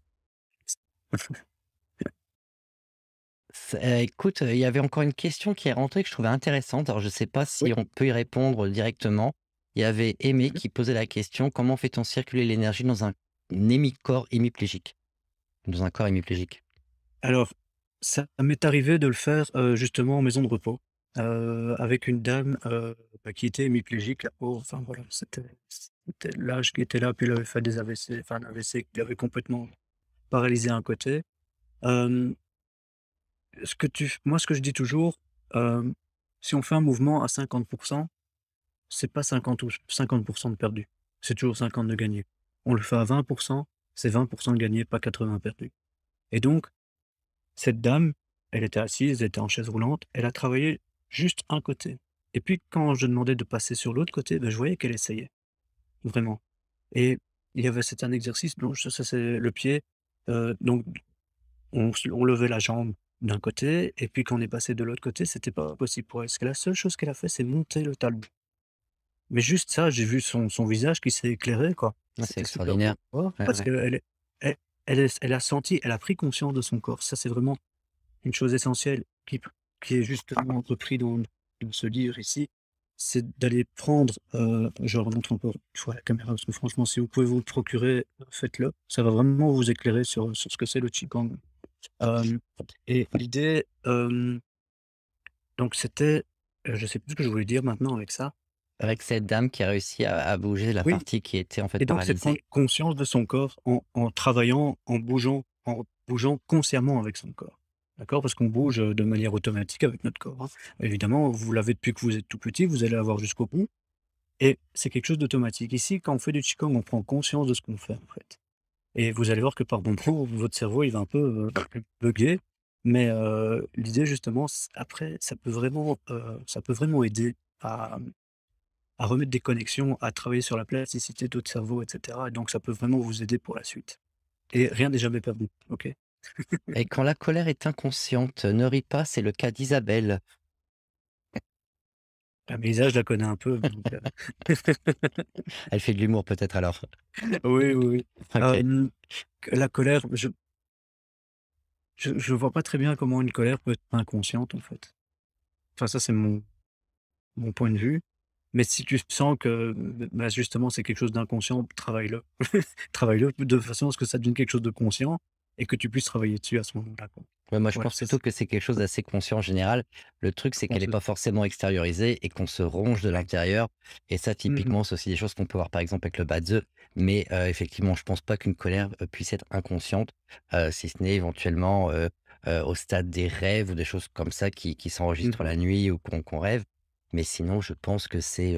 Écoute, il y avait encore une question qui est rentrée que je trouvais intéressante. Alors je ne sais pas oui. si on peut y répondre directement. Il y avait Aimé qui posait la question: «Comment fait-on circuler l'énergie dans un corps hémiplégique?» Dans un corps hémiplégique. Alors, ça m'est arrivé de le faire, justement en maison de repos. avec une dame, qui était hémiplégique, la pauvre, enfin voilà, c'était l'âge qui était là, puis elle avait fait des AVC, enfin un AVC qui l'avait complètement paralysé un côté. Hem, ce que je dis toujours, hem, si on fait un mouvement à 50, c'est pas 50 ou 50 de perdu, c'est toujours 50 de gagné. On le fait à 20, c'est 20 de gagné, pas 80 perdus. Et donc cette dame, elle était assise, elle était en chaise roulante, elle a travaillé juste un côté. Et puis quand je demandais de passer sur l'autre côté, je voyais qu'elle essayait, vraiment. Et c'était un exercice, donc ça c'est le pied, donc on levait la jambe d'un côté et puis quand on est passé de l'autre côté, c'était pas possible pour elle. Parce que la seule chose qu'elle a fait, c'est monter le talon. Mais juste ça, j'ai vu son visage qui s'est éclairé, quoi. Ah, c'est C'était super beau extraordinaire. à voir Ouais, parce ouais. qu'elle est elle elle a senti, elle a pris conscience de son corps. Ça, c'est vraiment une chose essentielle qui est justement repris dans ce livre ici, c'est d'aller prendre, je remontre encore une fois à la caméra parce que franchement, si vous pouvez vous le procurer, faites-le. Ça va vraiment vous éclairer sur ce que c'est le qigong. Hem et l'idée, donc c'était, je sais plus ce que je voulais dire maintenant avec ça. Avec cette dame qui a réussi à bouger la Oui, partie qui était en fait et donc c'est prendre paralysée. conscience de son corps en travaillant, en bougeant consciemment avec son corps. D'accord? Parce qu'on bouge, de manière automatique avec notre corps, hein. Évidemment, vous l'avez depuis que vous êtes tout petit, vous allez l'avoir jusqu'au bout et c'est quelque chose d'automatique. Ici, quand on fait du qigong, on prend conscience de ce qu'on fait, en fait et vous allez voir que par moments, votre cerveau, il va un peu, bugger mais l'idée justement, après, ça peut vraiment aider à remettre des connexions, à travailler sur la plasticité de votre cerveau et cetera et donc ça peut vraiment vous aider pour la suite et rien n'est jamais perdu, OK? Et quand la colère est inconsciente, ne ris pas, c'est le cas d'Isabelle. Ah mais Lisa, je la connais un peu donc Elle fait de l'humour peut-être alors? oui, oui, oui. OK. La colère, je vois pas très bien comment une colère peut être inconsciente, en fait. Enfin ça, c'est mon point de vue, mais si tu sens que, justement, c'est quelque chose d'inconscient, travaille-le. Travaille-le de façon à ce que ça devienne quelque chose de conscient et que tu puisses travailler dessus à ce moment-là, quoi. Ouais, moi je Voilà, pense ça plutôt c'est que c'est quelque chose d'assez conscient en général. Le truc, c'est qu'elle est honteux. pas forcément extériorisée et qu'on se ronge de l'intérieur et ça Mmh mh. typiquement, c'est aussi des choses qu'on peut voir par exemple avec le Bad-Z, mais effectivement, je pense pas qu'une colère, puisse être inconsciente, si ce n'est éventuellement, au stade des rêves ou des choses comme ça qui s'enregistrent Mmh. la nuit ou qu'on rêve. Mais sinon, je pense que c'est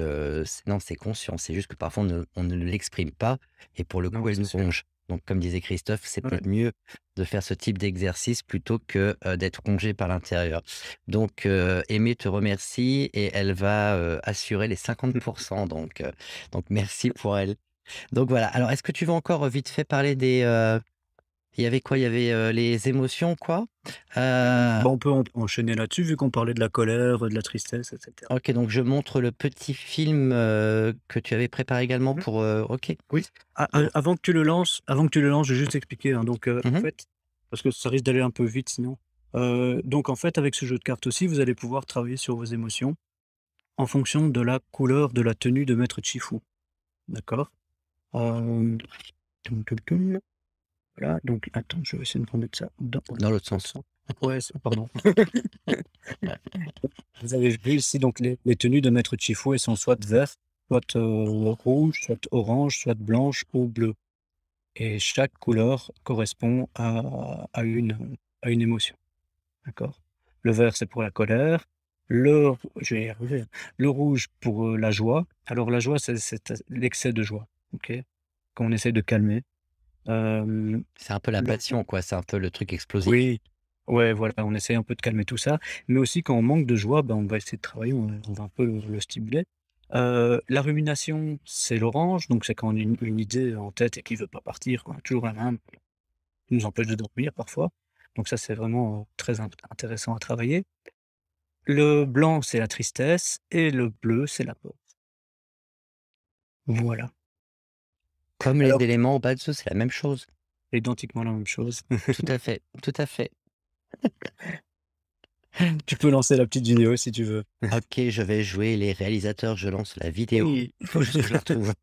non, c'est conscient. C'est juste que parfois on ne l'exprime pas et pour le coup, Non, elle c'est nous sûr. ronge. Donc comme disait Christophe, c'est Ouais. peut-être mieux de faire ce type d'exercice plutôt que, d'être rongé par l'intérieur. Donc, Aimée te remercie et elle va, assurer les 50 donc merci pour elle. Donc voilà, alors est-ce que tu veux encore, vite fait parler des, il y avait quoi? Il y avait, les émotions quoi? Heu, Bah, on peut enchaîner là-dessus vu qu'on parlait de la colère, de la tristesse et cetera. OK, donc je montre le petit film, que tu avais préparé également Mmh. pour, OK. Oui. Avant que tu le lances, je vais juste expliquer, hein, donc en Mmh. fait, parce que ça risque d'aller un peu vite sinon. Donc en fait, avec ce jeu de cartes aussi, vous allez pouvoir travailler sur vos émotions en fonction de la couleur de la tenue de maître Chifu, d'accord? Hem, toum toum toum, voilà, donc attends, je vais essayer de remettre ça dans Dans l'autre l'autre sens. sens. Ouais, pardon. Vous avez vu ici donc les tenues de maître Chifu, elles sont soit vert, soit, rouge, soit orange, soit blanche ou bleue et chaque couleur correspond à une émotion, d'accord? Le vert, c'est pour la colère, je vais y arriver, hein. Le rouge pour, la joie. Alors la joie, c'est l'excès de joie, OK? Quand on essaie de calmer. Hem, C'est un peu la le passion quoi, c'est un peu le truc explosif. Oui, ouais, voilà, on essaye un peu de calmer tout ça, mais aussi quand on manque de joie, ben, on va essayer de travailler, on va un peu le stimuler. La rumination, c'est l'orange, donc c'est quand on a une idée en tête et qui veut pas partir, quoi, toujours la même, qui nous empêche de dormir parfois. Donc ça, c'est vraiment, très intéressant à travailler. Le blanc, c'est la tristesse et le bleu, c'est la peur. Voilà. Comme les Alors, éléments au bas-dessous, c'est la même chose. identiquement la même chose. Tout à fait, tout à fait. Tu peux lancer la petite vidéo si tu veux. OK, je vais jouer les réalisateurs, je lance la vidéo. Oui. Il faut juste que je la retrouve.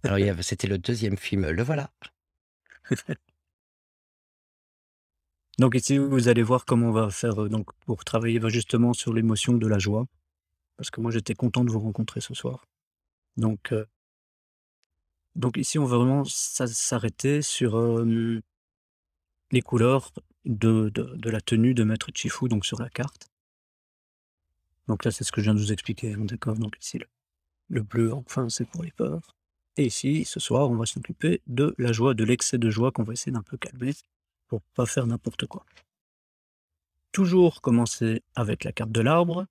Alors il y avait c'était le deuxième film, le voilà. Donc ici, vous allez voir comment on va faire, donc pour travailler, bah, justement sur l'émotion de la joie, parce que moi j'étais content de vous rencontrer ce soir. Donc heu, donc ici, on va vraiment s'arrêter sur, les couleurs de la tenue de Maître Chifu, donc sur la carte. Donc là, c'est ce que je viens de vous expliquer, hein, d'accord? Donc ici, le bleu, enfin, c'est pour les peurs. Et ici, ce soir, on va s'occuper de la joie, de l'excès de joie qu'on va essayer d'un peu calmer pour pas faire n'importe quoi. Toujours commencer avec la carte de l'arbre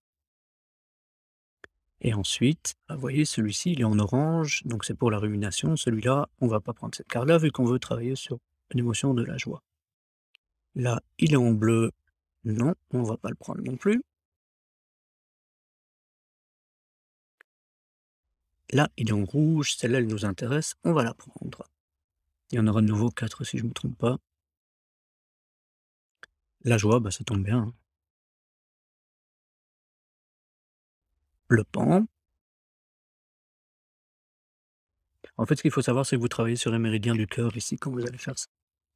et ensuite, bah, vous voyez, celui-ci, il est en orange, donc c'est pour la rumination. Celui-là, on va pas prendre cette carte-là vu qu'on veut travailler sur l'émotion de la joie. Là, il est en bleu, non, on va pas le prendre non plus. Là, il est en rouge, celle-là, elle nous intéresse, on va la prendre. Il y en aura de nouveau 4 si je ne me trompe pas. La joie, bah, ça tombe bien, hein. Le pan. En fait, ce qu'il faut savoir, c'est que vous travaillez sur les méridiens du cœur ici quand vous allez faire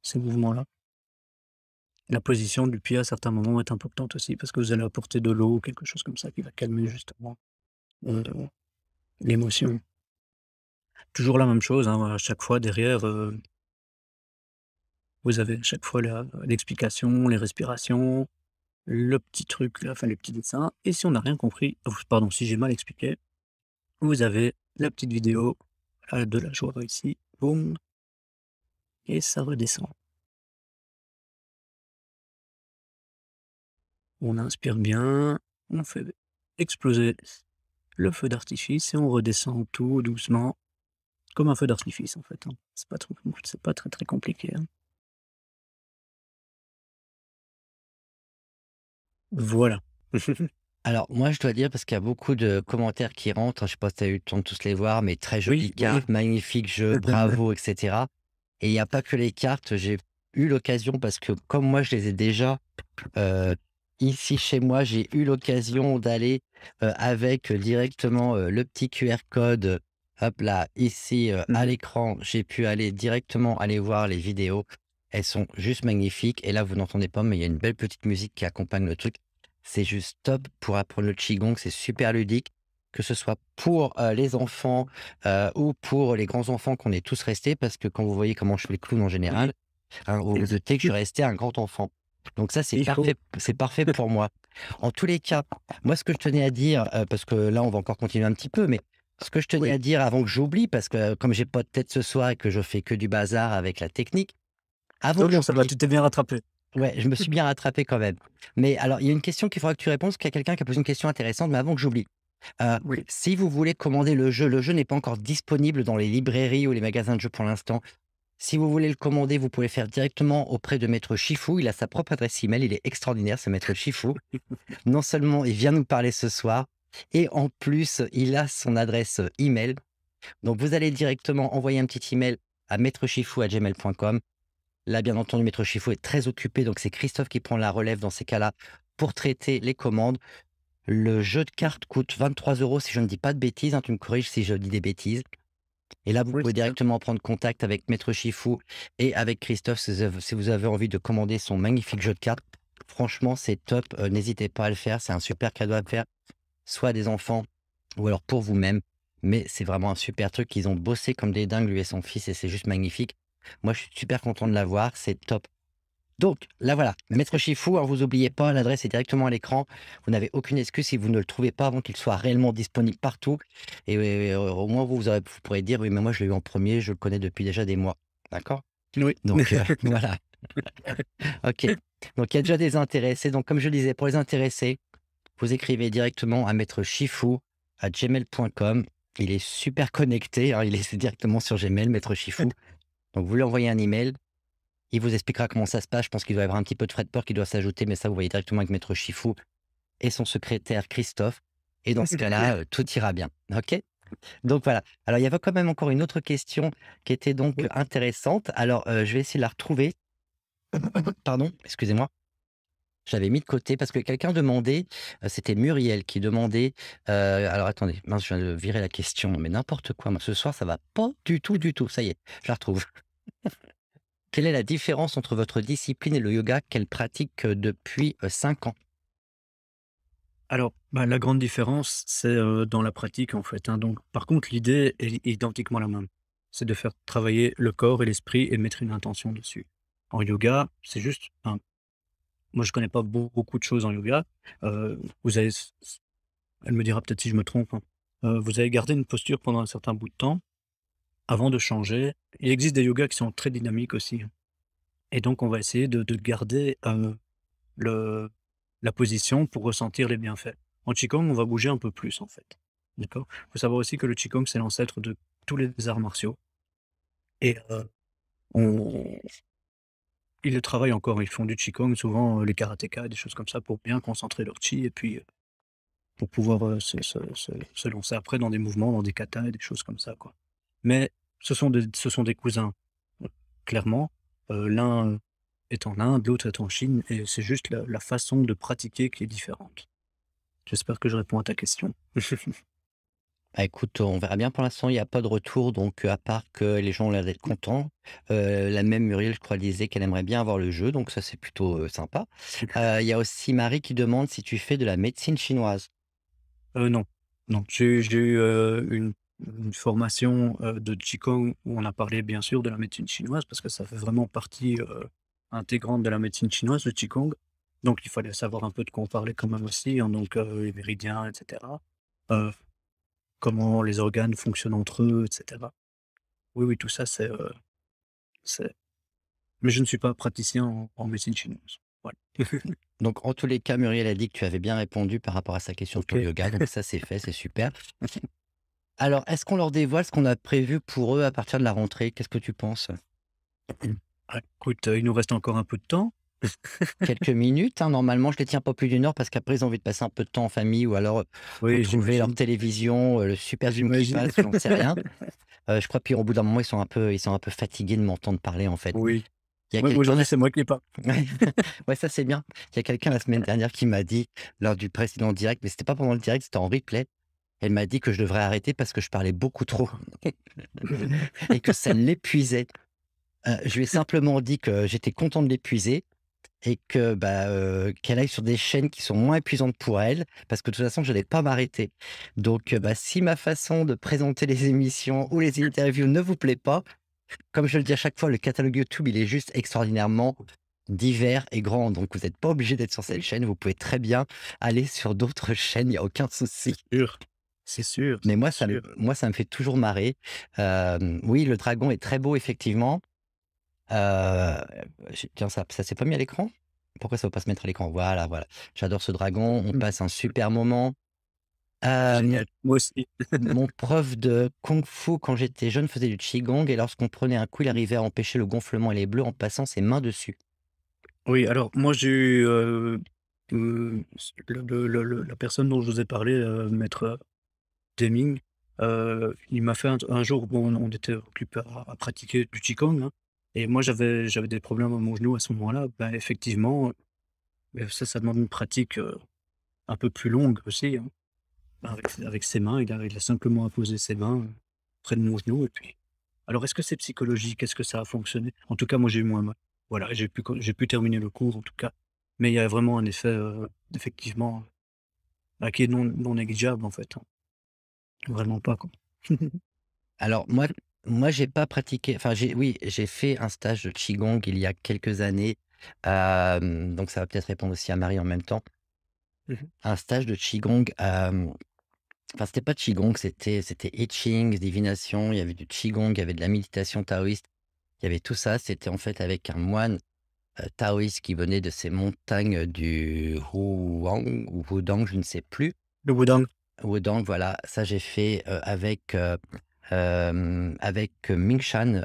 ces mouvements-là. La position du pied à certains moments est importante aussi parce que vous allez apporter de l'eau ou quelque chose comme ça qui va calmer justement, heu, l'émotion. Toujours la même chose, hein, à chaque fois derrière, vous avez à chaque fois l'explication, les respirations, le petit truc là, enfin les petits dessins et si on n'a rien compris, pardon, si j'ai mal expliqué, vous avez la petite vidéo, de la joie ici, boum et ça redescend. On inspire bien, on fait exploser le feu d'artifice et on redescend tout doucement, comme un feu d'artifice en fait, hein. C'est pas très, très compliqué, hein. Voilà. Alors moi, je dois dire, parce qu'il y a beaucoup de commentaires qui rentrent, je sais pas si tu as eu le temps de tous les voir, mais très Oui, jolie oui. carte, magnifique jeu, bravo, et cetera. Et il y a pas que les cartes, j'ai eu l'occasion parce que comme moi je les ai déjà, heu, ici chez moi, j'ai eu l'occasion d'aller, avec, directement, le petit QR code, hop là, ici, à Mmh. l'écran, j'ai pu aller directement aller voir les vidéos. Elles sont juste magnifiques et là, vous n'entendez pas, mais il y a une belle petite musique qui accompagne le truc. C'est juste top pour apprendre le qigong, c'est super ludique, que ce soit pour, les enfants, ou pour les grands enfants qu'on est tous restés parce que quand vous voyez comment je fais le clown en général, Oui, hein, vous vous doutez que je suis resté un grand enfant. Donc ça, il faut. c'est parfait pour moi. En tous les cas, moi ce que je tenais à dire, parce que là on va encore continuer un petit peu, mais ce que je tenais Oui. à dire avant que j'oublie, parce que comme j'ai pas de tête ce soir et que je fais que du bazar avec la technique, avant Oh que non, ça va, j'oublie, tu t'es bien rattrapé. ouais, je me suis bien rattrapé quand même. Mais alors il y a une question qu'il faudra que tu répondes, parce qu'il y a quelqu'un qui a posé une question intéressante, mais avant que j'oublie. Oui. Si vous voulez commander le jeu n'est pas encore disponible dans les librairies ou les magasins de jeux pour l'instant. Si vous voulez le commander, vous pouvez le faire directement auprès de Maître Chifou. Il a sa propre adresse email. Il est extraordinaire, ce Maître Chifou. Non seulement il vient nous parler ce soir, et en plus, il a son adresse email. Donc, vous allez directement envoyer un petit email à maîtrechifou@gmail.com. Là, bien entendu, Maître Chifou est très occupé, donc c'est Christophe qui prend la relève dans ces cas-là pour traiter les commandes. Le jeu de cartes coûte 23 € si je ne dis pas de bêtises, hein, tu me corriges si je dis des bêtises. Et là, vous Oui, pouvez c'est bien. directement prendre contact avec Maître Chifou et avec Christophe si vous avez envie de commander son magnifique jeu de cartes. Franchement, c'est top, n'hésitez pas à le faire, c'est un super cadeau à faire, soit à des enfants ou alors pour vous-même. Mais c'est vraiment un super truc, ils ont bossé comme des dingues lui et son fils et c'est juste magnifique. Moi, je suis super content de l'avoir, c'est top. Donc là, voilà, Maître Chifou, hein, vous oubliez pas, l'adresse est directement à l'écran. Vous n'avez aucune excuse si vous ne le trouvez pas avant qu'il soit réellement disponible partout. Et au moins, vous pourrez dire: «Oui, mais moi, je l'ai eu en premier, je le connais depuis déjà des mois». D'accord? Oui. Donc voilà, OK. Donc il y a déjà des intéressés. Donc comme je le disais, pour les intéressés, vous écrivez directement à maître chifou@gmail.com. Il est super connecté, hein, il est directement sur Gmail, Maître Chifou. Donc vous lui envoyez un email. Il vous expliquera comment ça se passe. Je pense qu'il doit y avoir un petit peu de frais de port qui doit s'ajouter, mais ça, vous voyez directement avec Maître Chifou et son secrétaire Christophe. Et dans ce cas-là, tout ira bien. OK? Donc voilà. Alors, il y avait quand même encore une autre question qui était donc Oui. intéressante. Alors, je vais essayer de la retrouver. Pardon, excusez-moi. Je l'avais mis de côté parce que quelqu'un demandait, c'était Muriel qui demandait, alors attendez, mince, je viens de virer la question, mais n'importe quoi, moi ce soir ça va pas du tout, du tout. Ça y est, je la retrouve. Quelle est la différence entre votre discipline et le yoga qu'elle pratique depuis 5 ans? Alors, bah, la grande différence, c'est, dans la pratique, en fait, hein, donc par contre, l'idée est identiquement la même. C'est de faire travailler le corps et l'esprit et de mettre une intention dessus. En yoga, c'est juste enfin, moi, je connais pas beaucoup de choses en yoga, vous allez elle me dira peut-être si je me trompe, hein, vous allez garder une posture pendant un certain bout de temps avant de changer. Il existe des yogas qui sont très dynamiques aussi, hein, et donc on va essayer de garder, le la position pour ressentir les bienfaits. En qigong, on va bouger un peu plus, en fait. D'accord? Il faut savoir aussi que le qigong, c'est l'ancêtre de tous les arts martiaux et on ils le travaillent encore. Ils font du qigong, souvent, les karatékas, des choses comme ça, pour bien concentrer leur chi et puis, pour pouvoir, se lancer après dans des mouvements, dans des katas et des choses comme ça, quoi. Mais ce sont des cousins, heu, clairement. L'un est en Inde, l'autre est en Chine et c'est juste la façon de pratiquer qui est différente. J'espère que je réponds à ta question. Bah, écoute, on verra bien pour l'instant, il y a pas de retour donc à part que les gens ont l'air d'être contents. La même Muriel, je crois, disait qu'elle aimerait bien avoir le jeu, donc ça, c'est plutôt, sympa. Il y a aussi Marie qui demande si tu fais de la médecine chinoise. Non, non, j'ai eu, une formation, de qigong où on a parlé bien sûr de la médecine chinoise parce que ça fait vraiment partie, intégrante de la médecine chinoise, le qigong. Donc il fallait savoir un peu de quoi on parlait quand même aussi, hein, donc les méridiens et cetera. Heu, Comment les organes fonctionnent entre eux et cetera. Oui, oui, tout ça c'est mais je ne suis pas praticien en médecine chinoise. Voilà. Donc en tous les cas, Muriel a dit que tu avais bien répondu par rapport à sa question sur le OK. yoga, donc ça, c'est fait, c'est super. Alors, est-ce qu'on leur dévoile ce qu'on a prévu pour eux à partir de la rentrée? Qu'est-ce que tu penses? Ah écoute, il nous reste encore un peu de temps. Quelques minutes, hein, normalement, je les tiens pas plus d'une heure parce qu'après ils ont envie de passer un peu de temps en famille ou alors, Oui, retrouver leur j'imagine, télévision, le super film qui j'imagine. passe, j'en sais rien. Je crois puis au bout d'un moment, ils sont un peu fatigués de m'entendre parler, en fait. Oui. Il y a Ouais, quelqu'un aujourd'hui, la c'est moi qui ai pas. ouais, ouais, ça c'est bien. Il y a quelqu'un la semaine dernière qui m'a dit, lors du précédent direct, mais c'était pas pendant le direct, c'était en replay. Elle m'a dit que je devrais arrêter parce que je parlais beaucoup trop et que ça l'épuisait. Je lui ai simplement dit que j'étais content de l'épuiser et que, bah, qu'elle aille sur des chaînes qui sont moins épuisantes pour elle, parce que de toute façon, j'allais pas m'arrêter. Donc, bah, si ma façon de présenter les émissions ou les interviews ne vous plaît pas, comme je le dis à chaque fois, le catalogue YouTube, il est juste extraordinairement divers et grand. Donc, vous n'êtes pas obligé d'être sur cette chaîne. Vous pouvez très bien aller sur d'autres chaînes, il y a aucun souci. Sûr. C'est sûr, Mais c'est moi, sûr. ça me fait toujours marrer. Oui, le dragon est très beau, effectivement. Tiens, ça s'est pas mis à l'écran? Pourquoi ça veut pas se mettre à l'écran? Voilà, voilà. J'adore ce dragon, on Mmh. passe un super moment. Mon Génial. Moi aussi. mon prof de kung-fu, quand j'étais jeune, faisait du qigong et lorsqu'on prenait un coup, il arrivait à empêcher le gonflement et les bleus en passant ses mains dessus. Oui, alors moi j'ai eu, s le la personne dont je vous ai parlé, maître Deming, il m'a fait un jour, bon, on était occupés à pratiquer du qigong, hein, et moi j'avais des problèmes à mon genou à ce moment-là. Ben, effectivement, ça demande une pratique, un peu plus longue aussi, hein. Avec ses mains, il a simplement apposé ses mains, près de mon genou et puis alors est-ce que c'est psychologique? Est-ce que ça a fonctionné? En tout cas, moi, j'ai eu moins mal. Voilà, j'ai pu terminer le cours en tout cas, mais il y a vraiment un effet, effectivement, bah, qui est non négligeable en fait, hein. Vraiment pas, quoi. Alors moi j'ai pas pratiqué enfin j'ai fait un stage de qigong il y a quelques années, donc ça va peut-être répondre aussi à Marie en même temps. Mmh mh. Un stage de qigong, enfin c'était pas qigong, c'était I Ching, divination, il y avait du qigong, il y avait de la méditation taoïste, il y avait tout ça. C'était en fait avec un moine, taoïste qui venait de ces montagnes du Huang ou Wudang, je ne sais plus. Le Wudang. Wudang, voilà, ça j'ai fait, avec Ming Shan,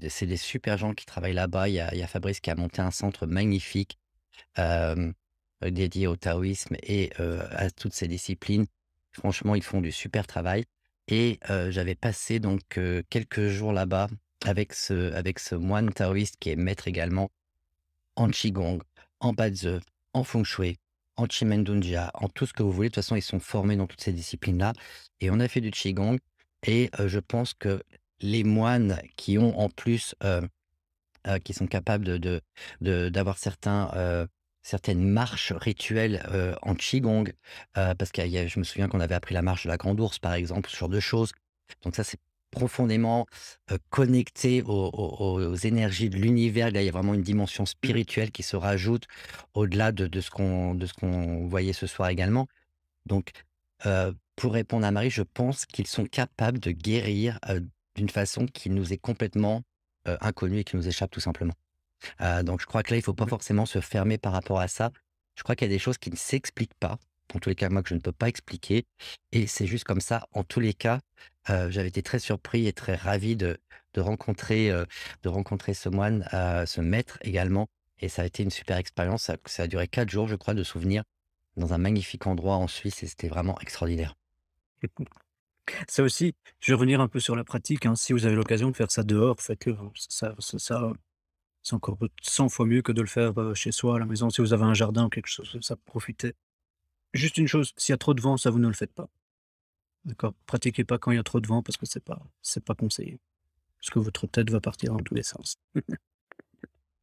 c'est des super gens qui travaillent là-bas. Il y a Fabrice qui a monté un centre magnifique, hem, dédié au taoïsme et à toutes ces disciplines. Franchement, ils font du super travail et j'avais passé donc quelques jours là-bas avec ce moine taoïste qui est maître également en qigong, en Bazi, en feng shui, en Chimendunjia, en tout ce que vous voulez. De toute façon, ils sont formés dans toutes ces disciplines-là et on a fait du qigong et je pense que les moines qui ont en plus, qui sont capables d'avoir certaines marches rituelles, en qigong, parce qu'il y a je me souviens qu'on avait appris la marche de la grande ourse, par exemple, ce genre de choses. Donc ça, c'est profondément, connecté aux énergies de l'univers. Là, il y a vraiment une dimension Mmh. spirituelle qui se rajoute au-delà de ce qu'on voyait ce soir également. Donc, pour répondre à Marie, je pense qu'ils sont capables de guérir, d'une façon qui nous est complètement, inconnue et qui nous échappe tout simplement. Donc je crois que là, il faut pas Ouais. forcément se fermer par rapport à ça. Je crois qu'il y a des choses qui ne s'expliquent pas, en tous les cas, moi, que je ne peux pas expliquer et c'est juste comme ça. En tous les cas, j'avais été très surpris et très ravi de rencontrer, ce moine, ce maître également et ça a été une super expérience. Ça a duré 4 jours, je crois, de souvenirs dans un magnifique endroit en Suisse et c'était vraiment extraordinaire. Ça aussi, je vais revenir un peu sur la pratique, hein. Si vous avez l'occasion de faire ça dehors, faites-le, hein. Ça, c'est encore 100 fois mieux que de le faire, chez soi à la maison. Si vous avez un jardin ou quelque chose comme ça, profitez. Juste une chose, s'il y a trop de vent, ça vous ne le faites pas, d'accord? Pratiquez pas quand il y a trop de vent parce que c'est pas conseillé. Parce que votre tête va partir dans tous les sens.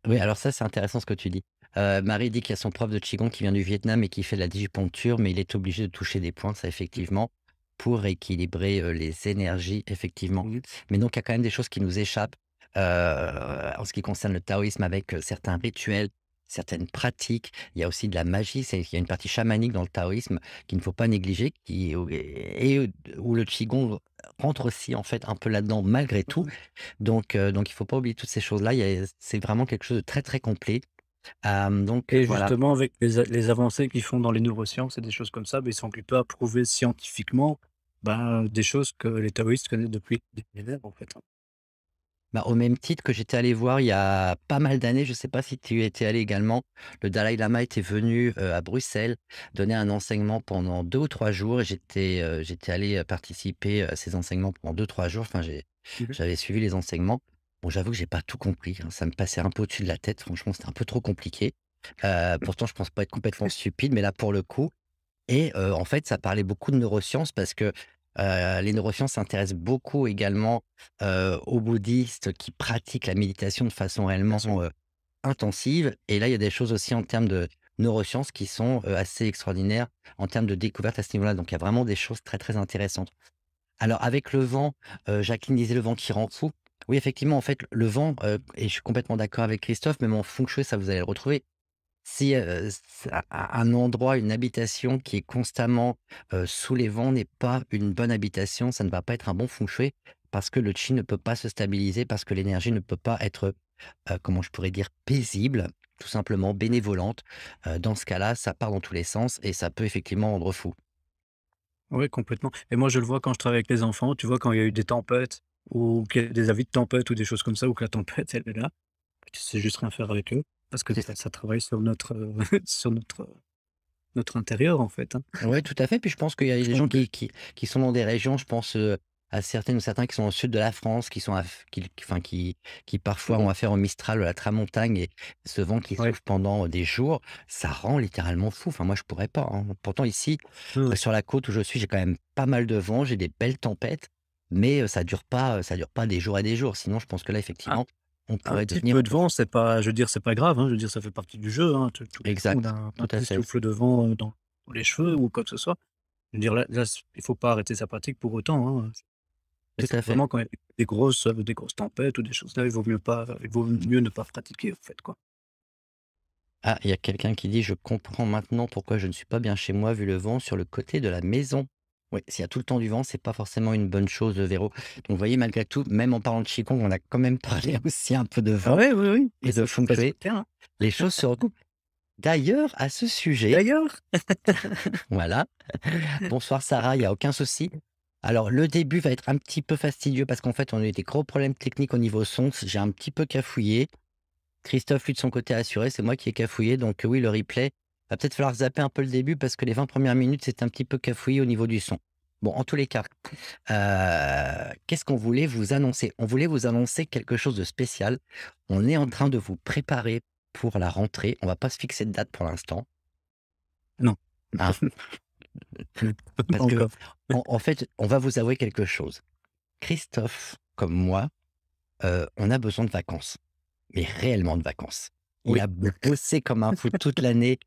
Oui, alors ça, c'est intéressant ce que tu dis. Marie dit qu'il y a son prof de qigong qui vient du Vietnam et qui fait de la digipuncture, mais il est obligé de toucher des points, ça effectivement, pour équilibrer, les énergies, effectivement. Oui, Mais donc il y a quand même des choses qui nous échappent, en ce qui concerne le taoïsme avec, certains rituels, certaines pratiques. Il y a aussi de la magie, il y a une partie chamanique dans le taoïsme qu'il ne faut pas négliger, qui et où le qigong rentre aussi, en fait, un peu là-dedans malgré tout. oui. Donc il faut pas oublier toutes ces choses-là. C'est vraiment quelque chose de très, très complet. Donc Et voilà. justement avec les avancées qu'ils font dans les neurosciences et des choses comme ça, beh, ils sont occupés à prouver scientifiquement, ben, des choses que les taoïstes connaissent depuis des millénaires, en fait, hein. Bah, au même titre que j'étais allé voir il y a pas mal d'années, je ne sais pas si tu y étais allé également, le Dalai Lama était venu, à Bruxelles, donner un enseignement pendant 2 ou 3 jours et j'étais allé, participer à ces enseignements pendant 2 3 jours. Enfin, Mmh. j'avais suivi les enseignements. Bon, j'avoue que j'ai pas tout compris, hein, ça me passait un peu au-dessus de la tête. Franchement, c'était un peu trop compliqué. Pourtant je pense pas être complètement stupide, mais là, pour le coup. Et en fait, ça parlait beaucoup de neurosciences parce que, les neurosciences s'intéressent beaucoup également, aux bouddhistes qui pratiquent la méditation de façon Bien réellement, sûr. intensive. Et là, il y a des choses aussi en termes de neurosciences qui sont, assez extraordinaires en termes de découverte à ce niveau-là. Donc il y a vraiment des choses très, très intéressantes. Alors avec le vent, Jacqueline disait: «Le vent qui rend fou». Oui, effectivement, en fait, le vent, et je suis complètement d'accord avec Christophe, même en feng shui, ça vous allez le retrouver. Si, c un endroit, une habitation qui est constamment, sous les vents n'est pas une bonne habitation, ça ne va pas être un bon feng shui parce que le chi ne peut pas se stabiliser, parce que l'énergie ne peut pas être, comment je pourrais dire? Paisible, tout simplement, bénévolente. Dans ce cas-là, ça part dans tous les sens et ça peut effectivement rendre fou. Oui, complètement. Et moi, je le vois quand je travaille avec les enfants, tu vois, quand il y a eu des tempêtes ou qu'il y a des avis de tempête ou des choses comme ça, ou que la tempête, elle est là, tu sais juste rien faire avec eux parce que C'est ça travaille sur notre, sur notre intérieur, en fait, hein. Ouais, tout à fait. Puis je pense qu'il y a des Donc gens qui sont dans des régions, je pense, à certaines ou certains qui sont au sud de la France, qui sont aff qui enfin qui parfois ont affaire au Mistral, à la tramontagne et ce vent qui ouais, souffle pendant, des jours, ça rend littéralement fou. Enfin moi je pourrais pas, hein. Pourtant ici, ouais, ouais. sur la côte où je suis, j'ai quand même pas mal de vent, j'ai des belles tempêtes, mais ça dure pas des jours et des jours. Sinon je pense que là Un effectivement, on un pourrait petit devenir peu de vent, c'est pas, je veux dire, c'est pas grave, hein, je veux dire, ça fait partie du jeu, hein. Tous les jours, on exact, a un tout à petit fait, souffle de vent, dans les cheveux ou quoi que ce soit. Je veux dire, là, il faut pas arrêter sa pratique pour autant, hein. Mais tout c'est à fait. vraiment quand il y a des grosses tempêtes ou des choses là, il vaut mieux ne pas pratiquer, en fait, quoi. Ah, il y a quelqu'un qui dit: «Je comprends maintenant pourquoi je ne suis pas bien chez moi vu le vent sur le côté de la maison». Oui, s'il y a tout le temps du vent, c'est pas forcément une bonne chose, Véro. Donc vous voyez, malgré tout, même en parlant de qigong, on a quand même parlé aussi un peu de Ah vent ouais, oui, oui, mais et de feng ça se shui. tient, hein. Les choses se recoupent. D'ailleurs, à ce sujet, D'ailleurs, voilà, bonsoir Sarah, il y a aucun souci. Alors le début va être un petit peu fastidieux parce qu'en fait, on a eu des gros problèmes techniques au niveau son. J'ai un petit peu cafouillé. Christophe, lui, de son côté, a assuré, c'est moi qui ai cafouillé. Donc oui, le replay, va peut-être falloir zapper un peu le début parce que les 20 premières minutes, c'est un petit peu cafouillé au niveau du son. Bon, en tous les cas, qu'est-ce qu'on voulait vous annoncer? On voulait vous annoncer quelque chose de spécial. On est en train de vous préparer pour la rentrée. On va pas se fixer de date pour l'instant, non, hein, pas parce que encore. en fait, on va vous avouer quelque chose. Christophe, comme moi, on a besoin de vacances. mais réellement de vacances. Il Oui. a bossé comme un fou toute l'année,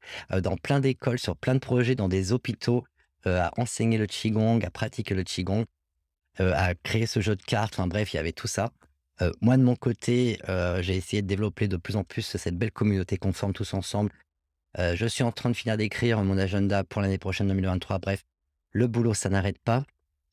dans plein d'écoles, sur plein de projets, dans des hôpitaux, à enseigner le qigong, à pratiquer le qigong, à créer ce jeu de cartes, enfin bref, il y avait tout ça. Moi de mon côté, j'ai essayé de développer de plus en plus cette belle communauté qu'on forme tous ensemble. Je suis en train de finir d'écrire mon agenda pour l'année prochaine 2023. Bref, le boulot, ça n'arrête pas.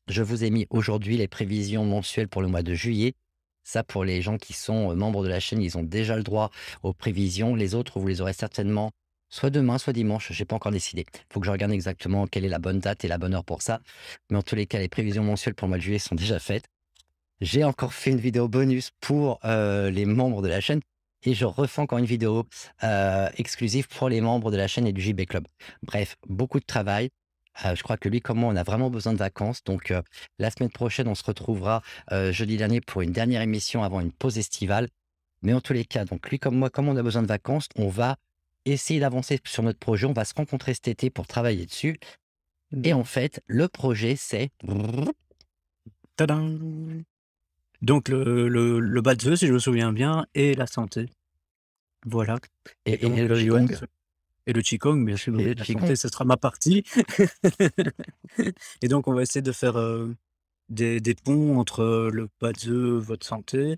Je vous ai mis aujourd'hui les prévisions mensuelles pour le mois de juillet. Ça, pour les gens qui sont, membres de la chaîne, ils ont déjà le droit aux prévisions. Les autres, vous les aurez certainement soit demain, soit dimanche, j'ai pas encore décidé. Il faut que je regarde exactement quelle est la bonne date et la bonne heure pour ça. Mais en tous les cas, les prévisions mensuelles pour le mois de juillet sont déjà faites. J'ai encore fait une vidéo bonus pour, les membres de la chaîne et je refais encore une vidéo, exclusive pour les membres de la chaîne et du JB Club. Bref, beaucoup de travail. Je crois que lui comme moi, on a vraiment besoin de vacances donc la semaine prochaine, on se retrouvera, jeudi dernier pour une dernière émission avant une pause estivale. Mais en tous les cas, donc lui comme moi, comme on a besoin de vacances, on va essayer d'avancer sur notre projet. On va se rencontrer cet été pour travailler dessus et en fait, le projet, c'est Tadam! Donc le Batzeu, si je me souviens bien, et la santé. Voilà. Et et donc, le ouais, qigong et le qigong, bien sûr, et oui, le la qigong. santé, ce sera ma partie. Et donc on va essayer de faire, des ponts entre, le Batzeu, votre santé,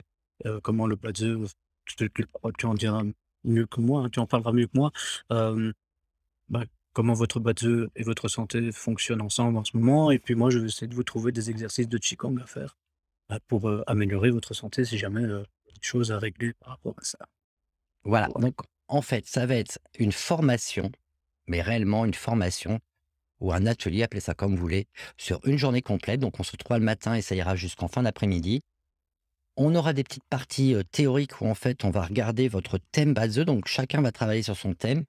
comment le Batzeu, tu en diras mieux que moi, hein, tu en parleras mieux que moi. Hem, Bah, comment votre Batzeu et votre santé fonctionnent ensemble en ce moment, et puis moi, je vais essayer de vous trouver des exercices de qigong à faire. Bah, pour, améliorer votre santé si jamais, des choses à régler par rapport à ça. Voilà, Voilà. donc en fait, ça va être une formation, mais réellement une formation ou un atelier, appelez ça comme vous voulez, sur une journée complète. Donc on se retrouvera le matin et ça ira jusqu'en fin d'après-midi. On aura des petites parties, théoriques où en fait on va regarder votre thème baseux, donc chacun va travailler sur son thème.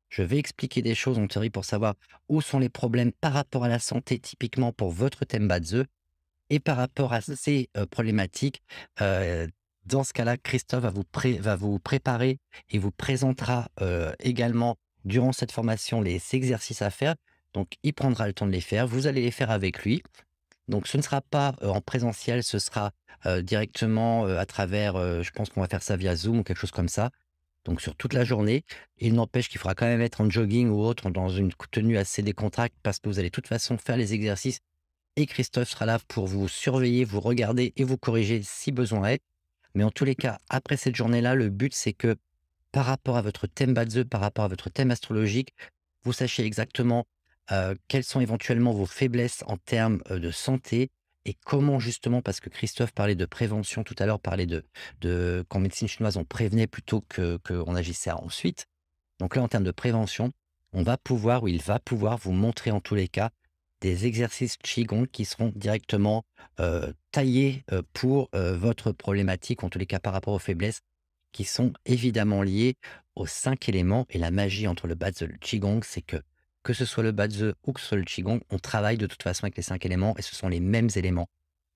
Je vais expliquer des choses en théorie pour savoir où sont les problèmes par rapport à la santé, typiquement pour votre thème baseux. Et par rapport à ces, problématiques, heu, dans ce cas-là, Christophe va vous préparer et vous présentera, également durant cette formation les exercices à faire. Donc il prendra le temps de les faire, vous allez les faire avec lui. Donc ce ne sera pas, en présentiel, ce sera, directement, à travers, je pense qu'on va faire ça via Zoom ou quelque chose comme ça, donc sur toute la journée. Il n'empêche qu'il faudra quand même être en jogging ou autre, dans une tenue assez décontractée parce que vous allez de toute façon faire les exercices et Christophe sera là pour vous surveiller, vous regarder et vous corriger si besoin est. Mais en tous les cas, après cette journée-là, le but, c'est que par rapport à votre thème Badze, par rapport à votre thème astrologique, vous sachiez exactement quelles sont éventuellement vos faiblesses en termes de santé et comment justement, parce que Christophe parlait de prévention tout à l'heure, parlait de qu'en médecine chinoise, on prévenait plutôt que qu'on agissait ensuite. Donc là, en termes de prévention, on va pouvoir ou il va pouvoir vous montrer en tous les cas des exercices Qigong qui seront directement, taillés, pour, votre problématique, en tous les cas par rapport aux faiblesses qui sont évidemment liées aux 5 éléments et la magie entre le Batze et le Qigong, c'est que ce soit le Batze ou que ce soit le Qigong, on travaille de toute façon avec les 5 éléments et ce sont les mêmes éléments.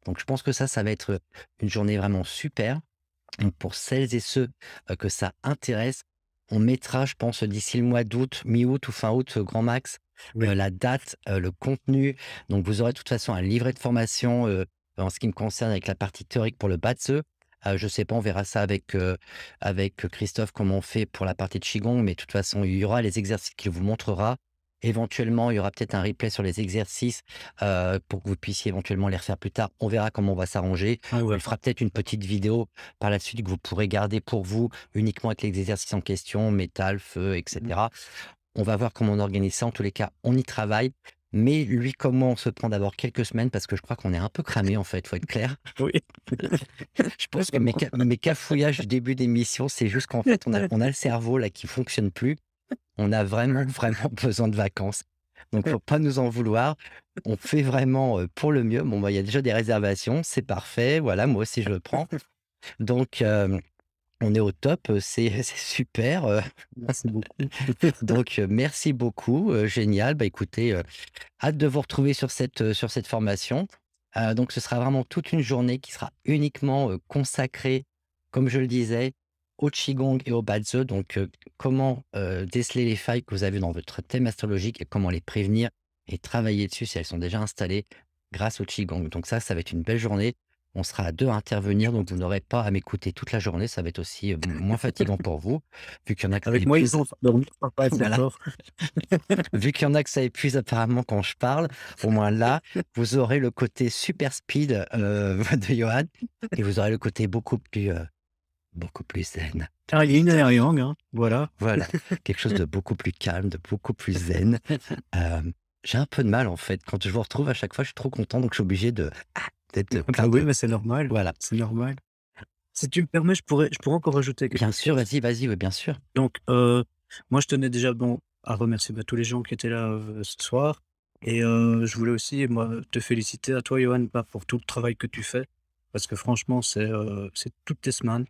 Donc je pense que ça va être, une journée vraiment super. Donc pour celles et ceux, que ça intéresse, on mettra, je pense, d'ici le mois d'août, mi-août ou fin août, grand max, Oui. la date, le contenu. Donc vous aurez de toute façon un livret de formation, en ce qui me concerne avec la partie théorique pour le BATSE. Je sais pas, on verra ça avec Christophe, comment on fait pour la partie de Qigong, mais de toute façon, il y aura les exercices qu'il vous montrera. Éventuellement, il y aura peut-être un replay sur les exercices, pour que vous puissiez éventuellement les refaire plus tard. On verra comment on va s'arranger. Ah ouais. Il fera peut-être une petite vidéo par la suite que vous pourrez garder pour vous, uniquement avec les exercices en question, métal, feu, et Mmh. cetera. On va voir comment on organise ça. En tous les cas, on y travaille. Mais lui comme moi, on se prend d'abord quelques semaines parce que je crois qu'on est un peu cramé en fait, faut être clair. Oui. Je pense que mes cafouillages du début d'émission, c'est juste qu'en fait, on a le cerveau là qui fonctionne plus. On a vraiment, vraiment besoin de vacances. Donc faut pas nous en vouloir. On fait vraiment, pour le mieux. Bon, bah, il y a déjà des réservations, c'est parfait. Voilà, moi aussi je le prends. Donc on est au top, c'est super, Merci beaucoup. donc merci beaucoup, génial. Bah, écoutez, hâte de vous retrouver sur cette formation. Donc ce sera vraiment toute une journée qui sera uniquement, consacrée, comme je le disais, au qigong et au Badze. Donc comment, déceler les failles que vous avez dans votre thème astrologique et comment les prévenir et travailler dessus si elles sont déjà installées grâce au qigong. Donc ça va être une belle journée. On sera à 2 à intervenir, donc vous n'aurez pas à m'écouter toute la journée. Ça va être aussi, moins fatigant pour vous, vu qu'il y en a que ça Avec moi, ils épuise. sont dormir, pas être Voilà. d'accord. Vu qu'il y en a que ça épuise apparemment quand je parle, au moins là, vous aurez le côté super speed, de Johan et vous aurez le côté beaucoup plus zen. Ah, il y a une yang, hein, voilà. Voilà, quelque chose de beaucoup plus calme, de beaucoup plus zen. J'ai un peu de mal en fait, quand je vous retrouve à chaque fois, je suis trop content, donc je suis obligé d'être Bah plein oui, de mais c'est normal, voilà. c'est normal. Si tu me permets, je pourrais encore rajouter Bien quelque sûr, chose. vas-y, oui, bien sûr. Donc, moi, je tenais déjà, bon, à remercier, bah, tous les gens qui étaient là, ce soir et je voulais aussi, moi, te féliciter à toi, Johan, bah, pour tout le travail que tu fais. Parce que franchement, c'est toutes tes semaines.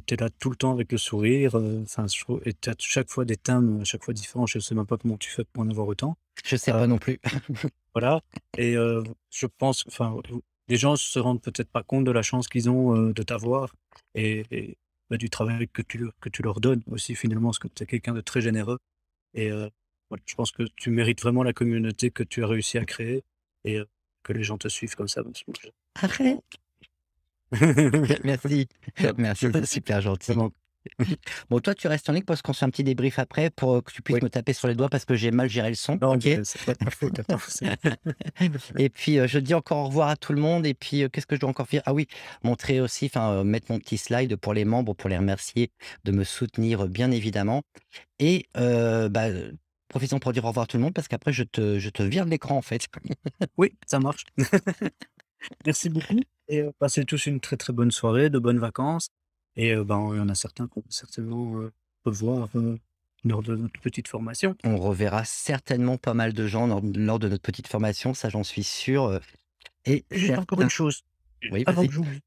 Tu es là tout le temps avec le sourire, enfin, je trouve et tu as chaque fois des thèmes, chaque fois différents. Je sais même pas comment tu fais pour en avoir autant. Je sais Heu, pas non plus. voilà et je pense enfin, les gens se rendent peut-être pas compte de la chance qu'ils ont, de t'avoir et bah, du travail que tu leur donnes aussi finalement, parce que tu es quelqu'un de très généreux et voilà, je pense que tu mérites vraiment la communauté que tu as réussi à créer et que les gens te suivent comme ça, donc Arrête! Merci, merci, c'est super gentil. vraiment Bon, toi, tu restes en ligne parce qu'on se fait un petit débrief après pour, que tu puisses oui. me taper sur les doigts parce que j'ai mal géré le son, Non, OK? mais c'est pas de ta faute, attends, c'est Et puis, je dis encore au revoir à tout le monde et puis, qu'est-ce que je dois encore faire? Ah oui, montrer aussi, enfin, mettre mon petit slide pour les membres, pour les remercier de me soutenir, bien évidemment et bah, profitons pour dire au revoir à tout le monde parce qu'après je te vire de l'écran, en fait. oui, ça marche. Merci beaucoup et passez tous une très, très bonne soirée, de bonnes vacances et ben, il y en a certains qu'on peut certainement, revoir, lors de notre petite formation. On reverra certainement pas mal de gens lors de notre petite formation, ça j'en suis sûr, et Juste encore une certain. chose, Oui, avant vas-y. que j'oublie,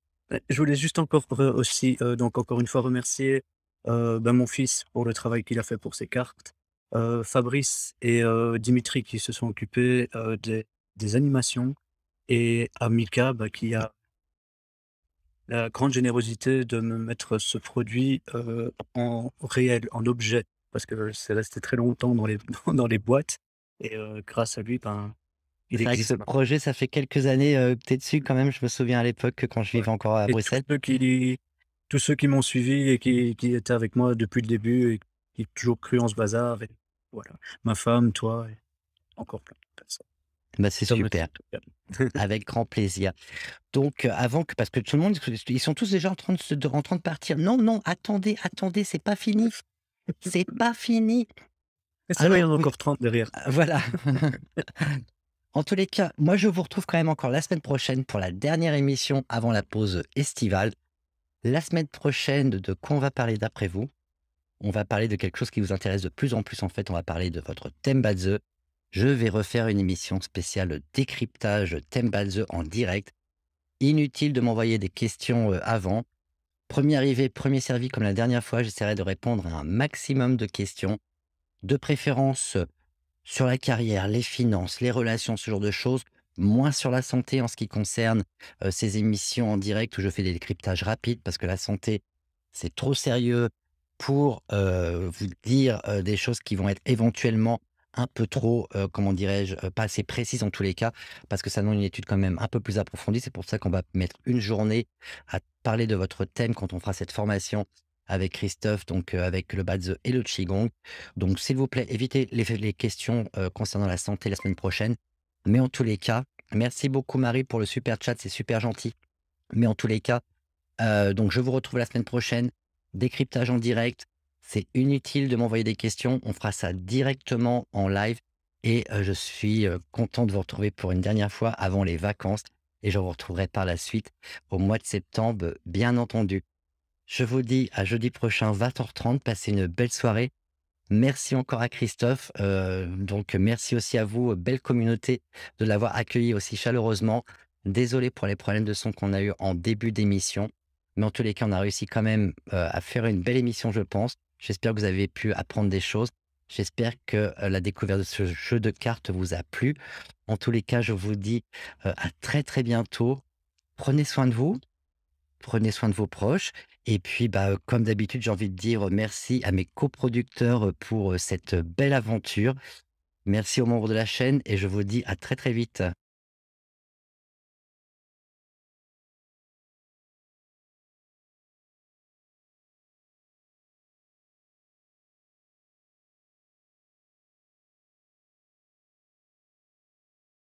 je voulais juste encore aussi, donc encore une fois remercier, bah, mon fils pour le travail qu'il a fait pour ses cartes, Fabrice et Dimitri qui se sont occupés, des animations et à Mika, bah, qui a la grande générosité de me mettre ce produit, en réel, en objet, parce que c'est resté très longtemps dans les dans les boîtes et grâce à lui, ben, il C'est vrai que ce existe maintenant projet, ça fait quelques années, que tu es dessus quand même. Je me souviens à l'époque que quand je vivais encore à et Bruxelles. tous ceux qui m'ont suivi et qui étaient avec moi depuis le début et qui ont toujours cru en ce bazar et voilà. Ma femme, toi et encore plein de personnes. Bah, c'est Je te remercie super, en tout cas. avec grand plaisir. Donc, avant que parce que tout le monde, ils sont tous déjà en train de partir. Non, non, attendez, attendez, c'est pas fini, c'est pas fini. Mais c'est vrai, il y Alors en a oui, encore 30 derrière. voilà. En tous les cas, moi, je vous retrouve quand même encore la semaine prochaine pour la dernière émission avant la pause estivale. La semaine prochaine, de quoi on va parler d'après vous? On va parler de quelque chose qui vous intéresse de plus en plus, en fait, on va parler de votre thème Badze. Je vais refaire une émission spéciale décryptage thème Badze en direct. Inutile de m'envoyer des questions, avant. Premier arrivé, premier servi comme la dernière fois, j'essaierai de répondre à un maximum de questions, de préférence, sur la carrière, les finances, les relations, ce genre de choses, moins sur la santé en ce qui concerne, ces émissions en direct où je fais des décryptages rapides parce que la santé, c'est trop sérieux pour, vous dire, des choses qui vont être éventuellement un peu trop, comment dirais-je? Pas assez précises en tous les cas, parce que ça demande une étude quand même un peu plus approfondie. C'est pour ça qu'on va mettre une journée à parler de votre thème quand on fera cette formation avec Christophe, donc, avec le Badze et le Qigong. Donc s'il vous plaît, évitez les questions, concernant la santé la semaine prochaine. Mais en tous les cas, merci beaucoup Marie pour le super chat, c'est super gentil. Mais en tous les cas, donc je vous retrouve la semaine prochaine. Décryptage en direct. C'est inutile de m'envoyer des questions. On fera ça directement en live et je suis, content de vous retrouver pour une dernière fois avant les vacances et je vous retrouverai par la suite au mois de septembre, bien entendu. Je vous dis à jeudi prochain 20h30. Passez une belle soirée. Merci encore à Christophe, donc merci aussi à vous, belle communauté, de l'avoir accueilli aussi chaleureusement. Désolé pour les problèmes de son qu'on a eu en début d'émission, mais en tous les cas, on a réussi quand même, à faire une belle émission, je pense. J'espère que vous avez pu apprendre des choses. J'espère que, la découverte de ce jeu de cartes vous a plu. En tous les cas, je vous dis, à très, très bientôt. Prenez soin de vous. Prenez soin de vos proches et puis, bah, comme d'habitude, j'ai envie de dire, merci à mes coproducteurs, pour, cette belle aventure. Merci aux membres de la chaîne et je vous dis à très, très vite.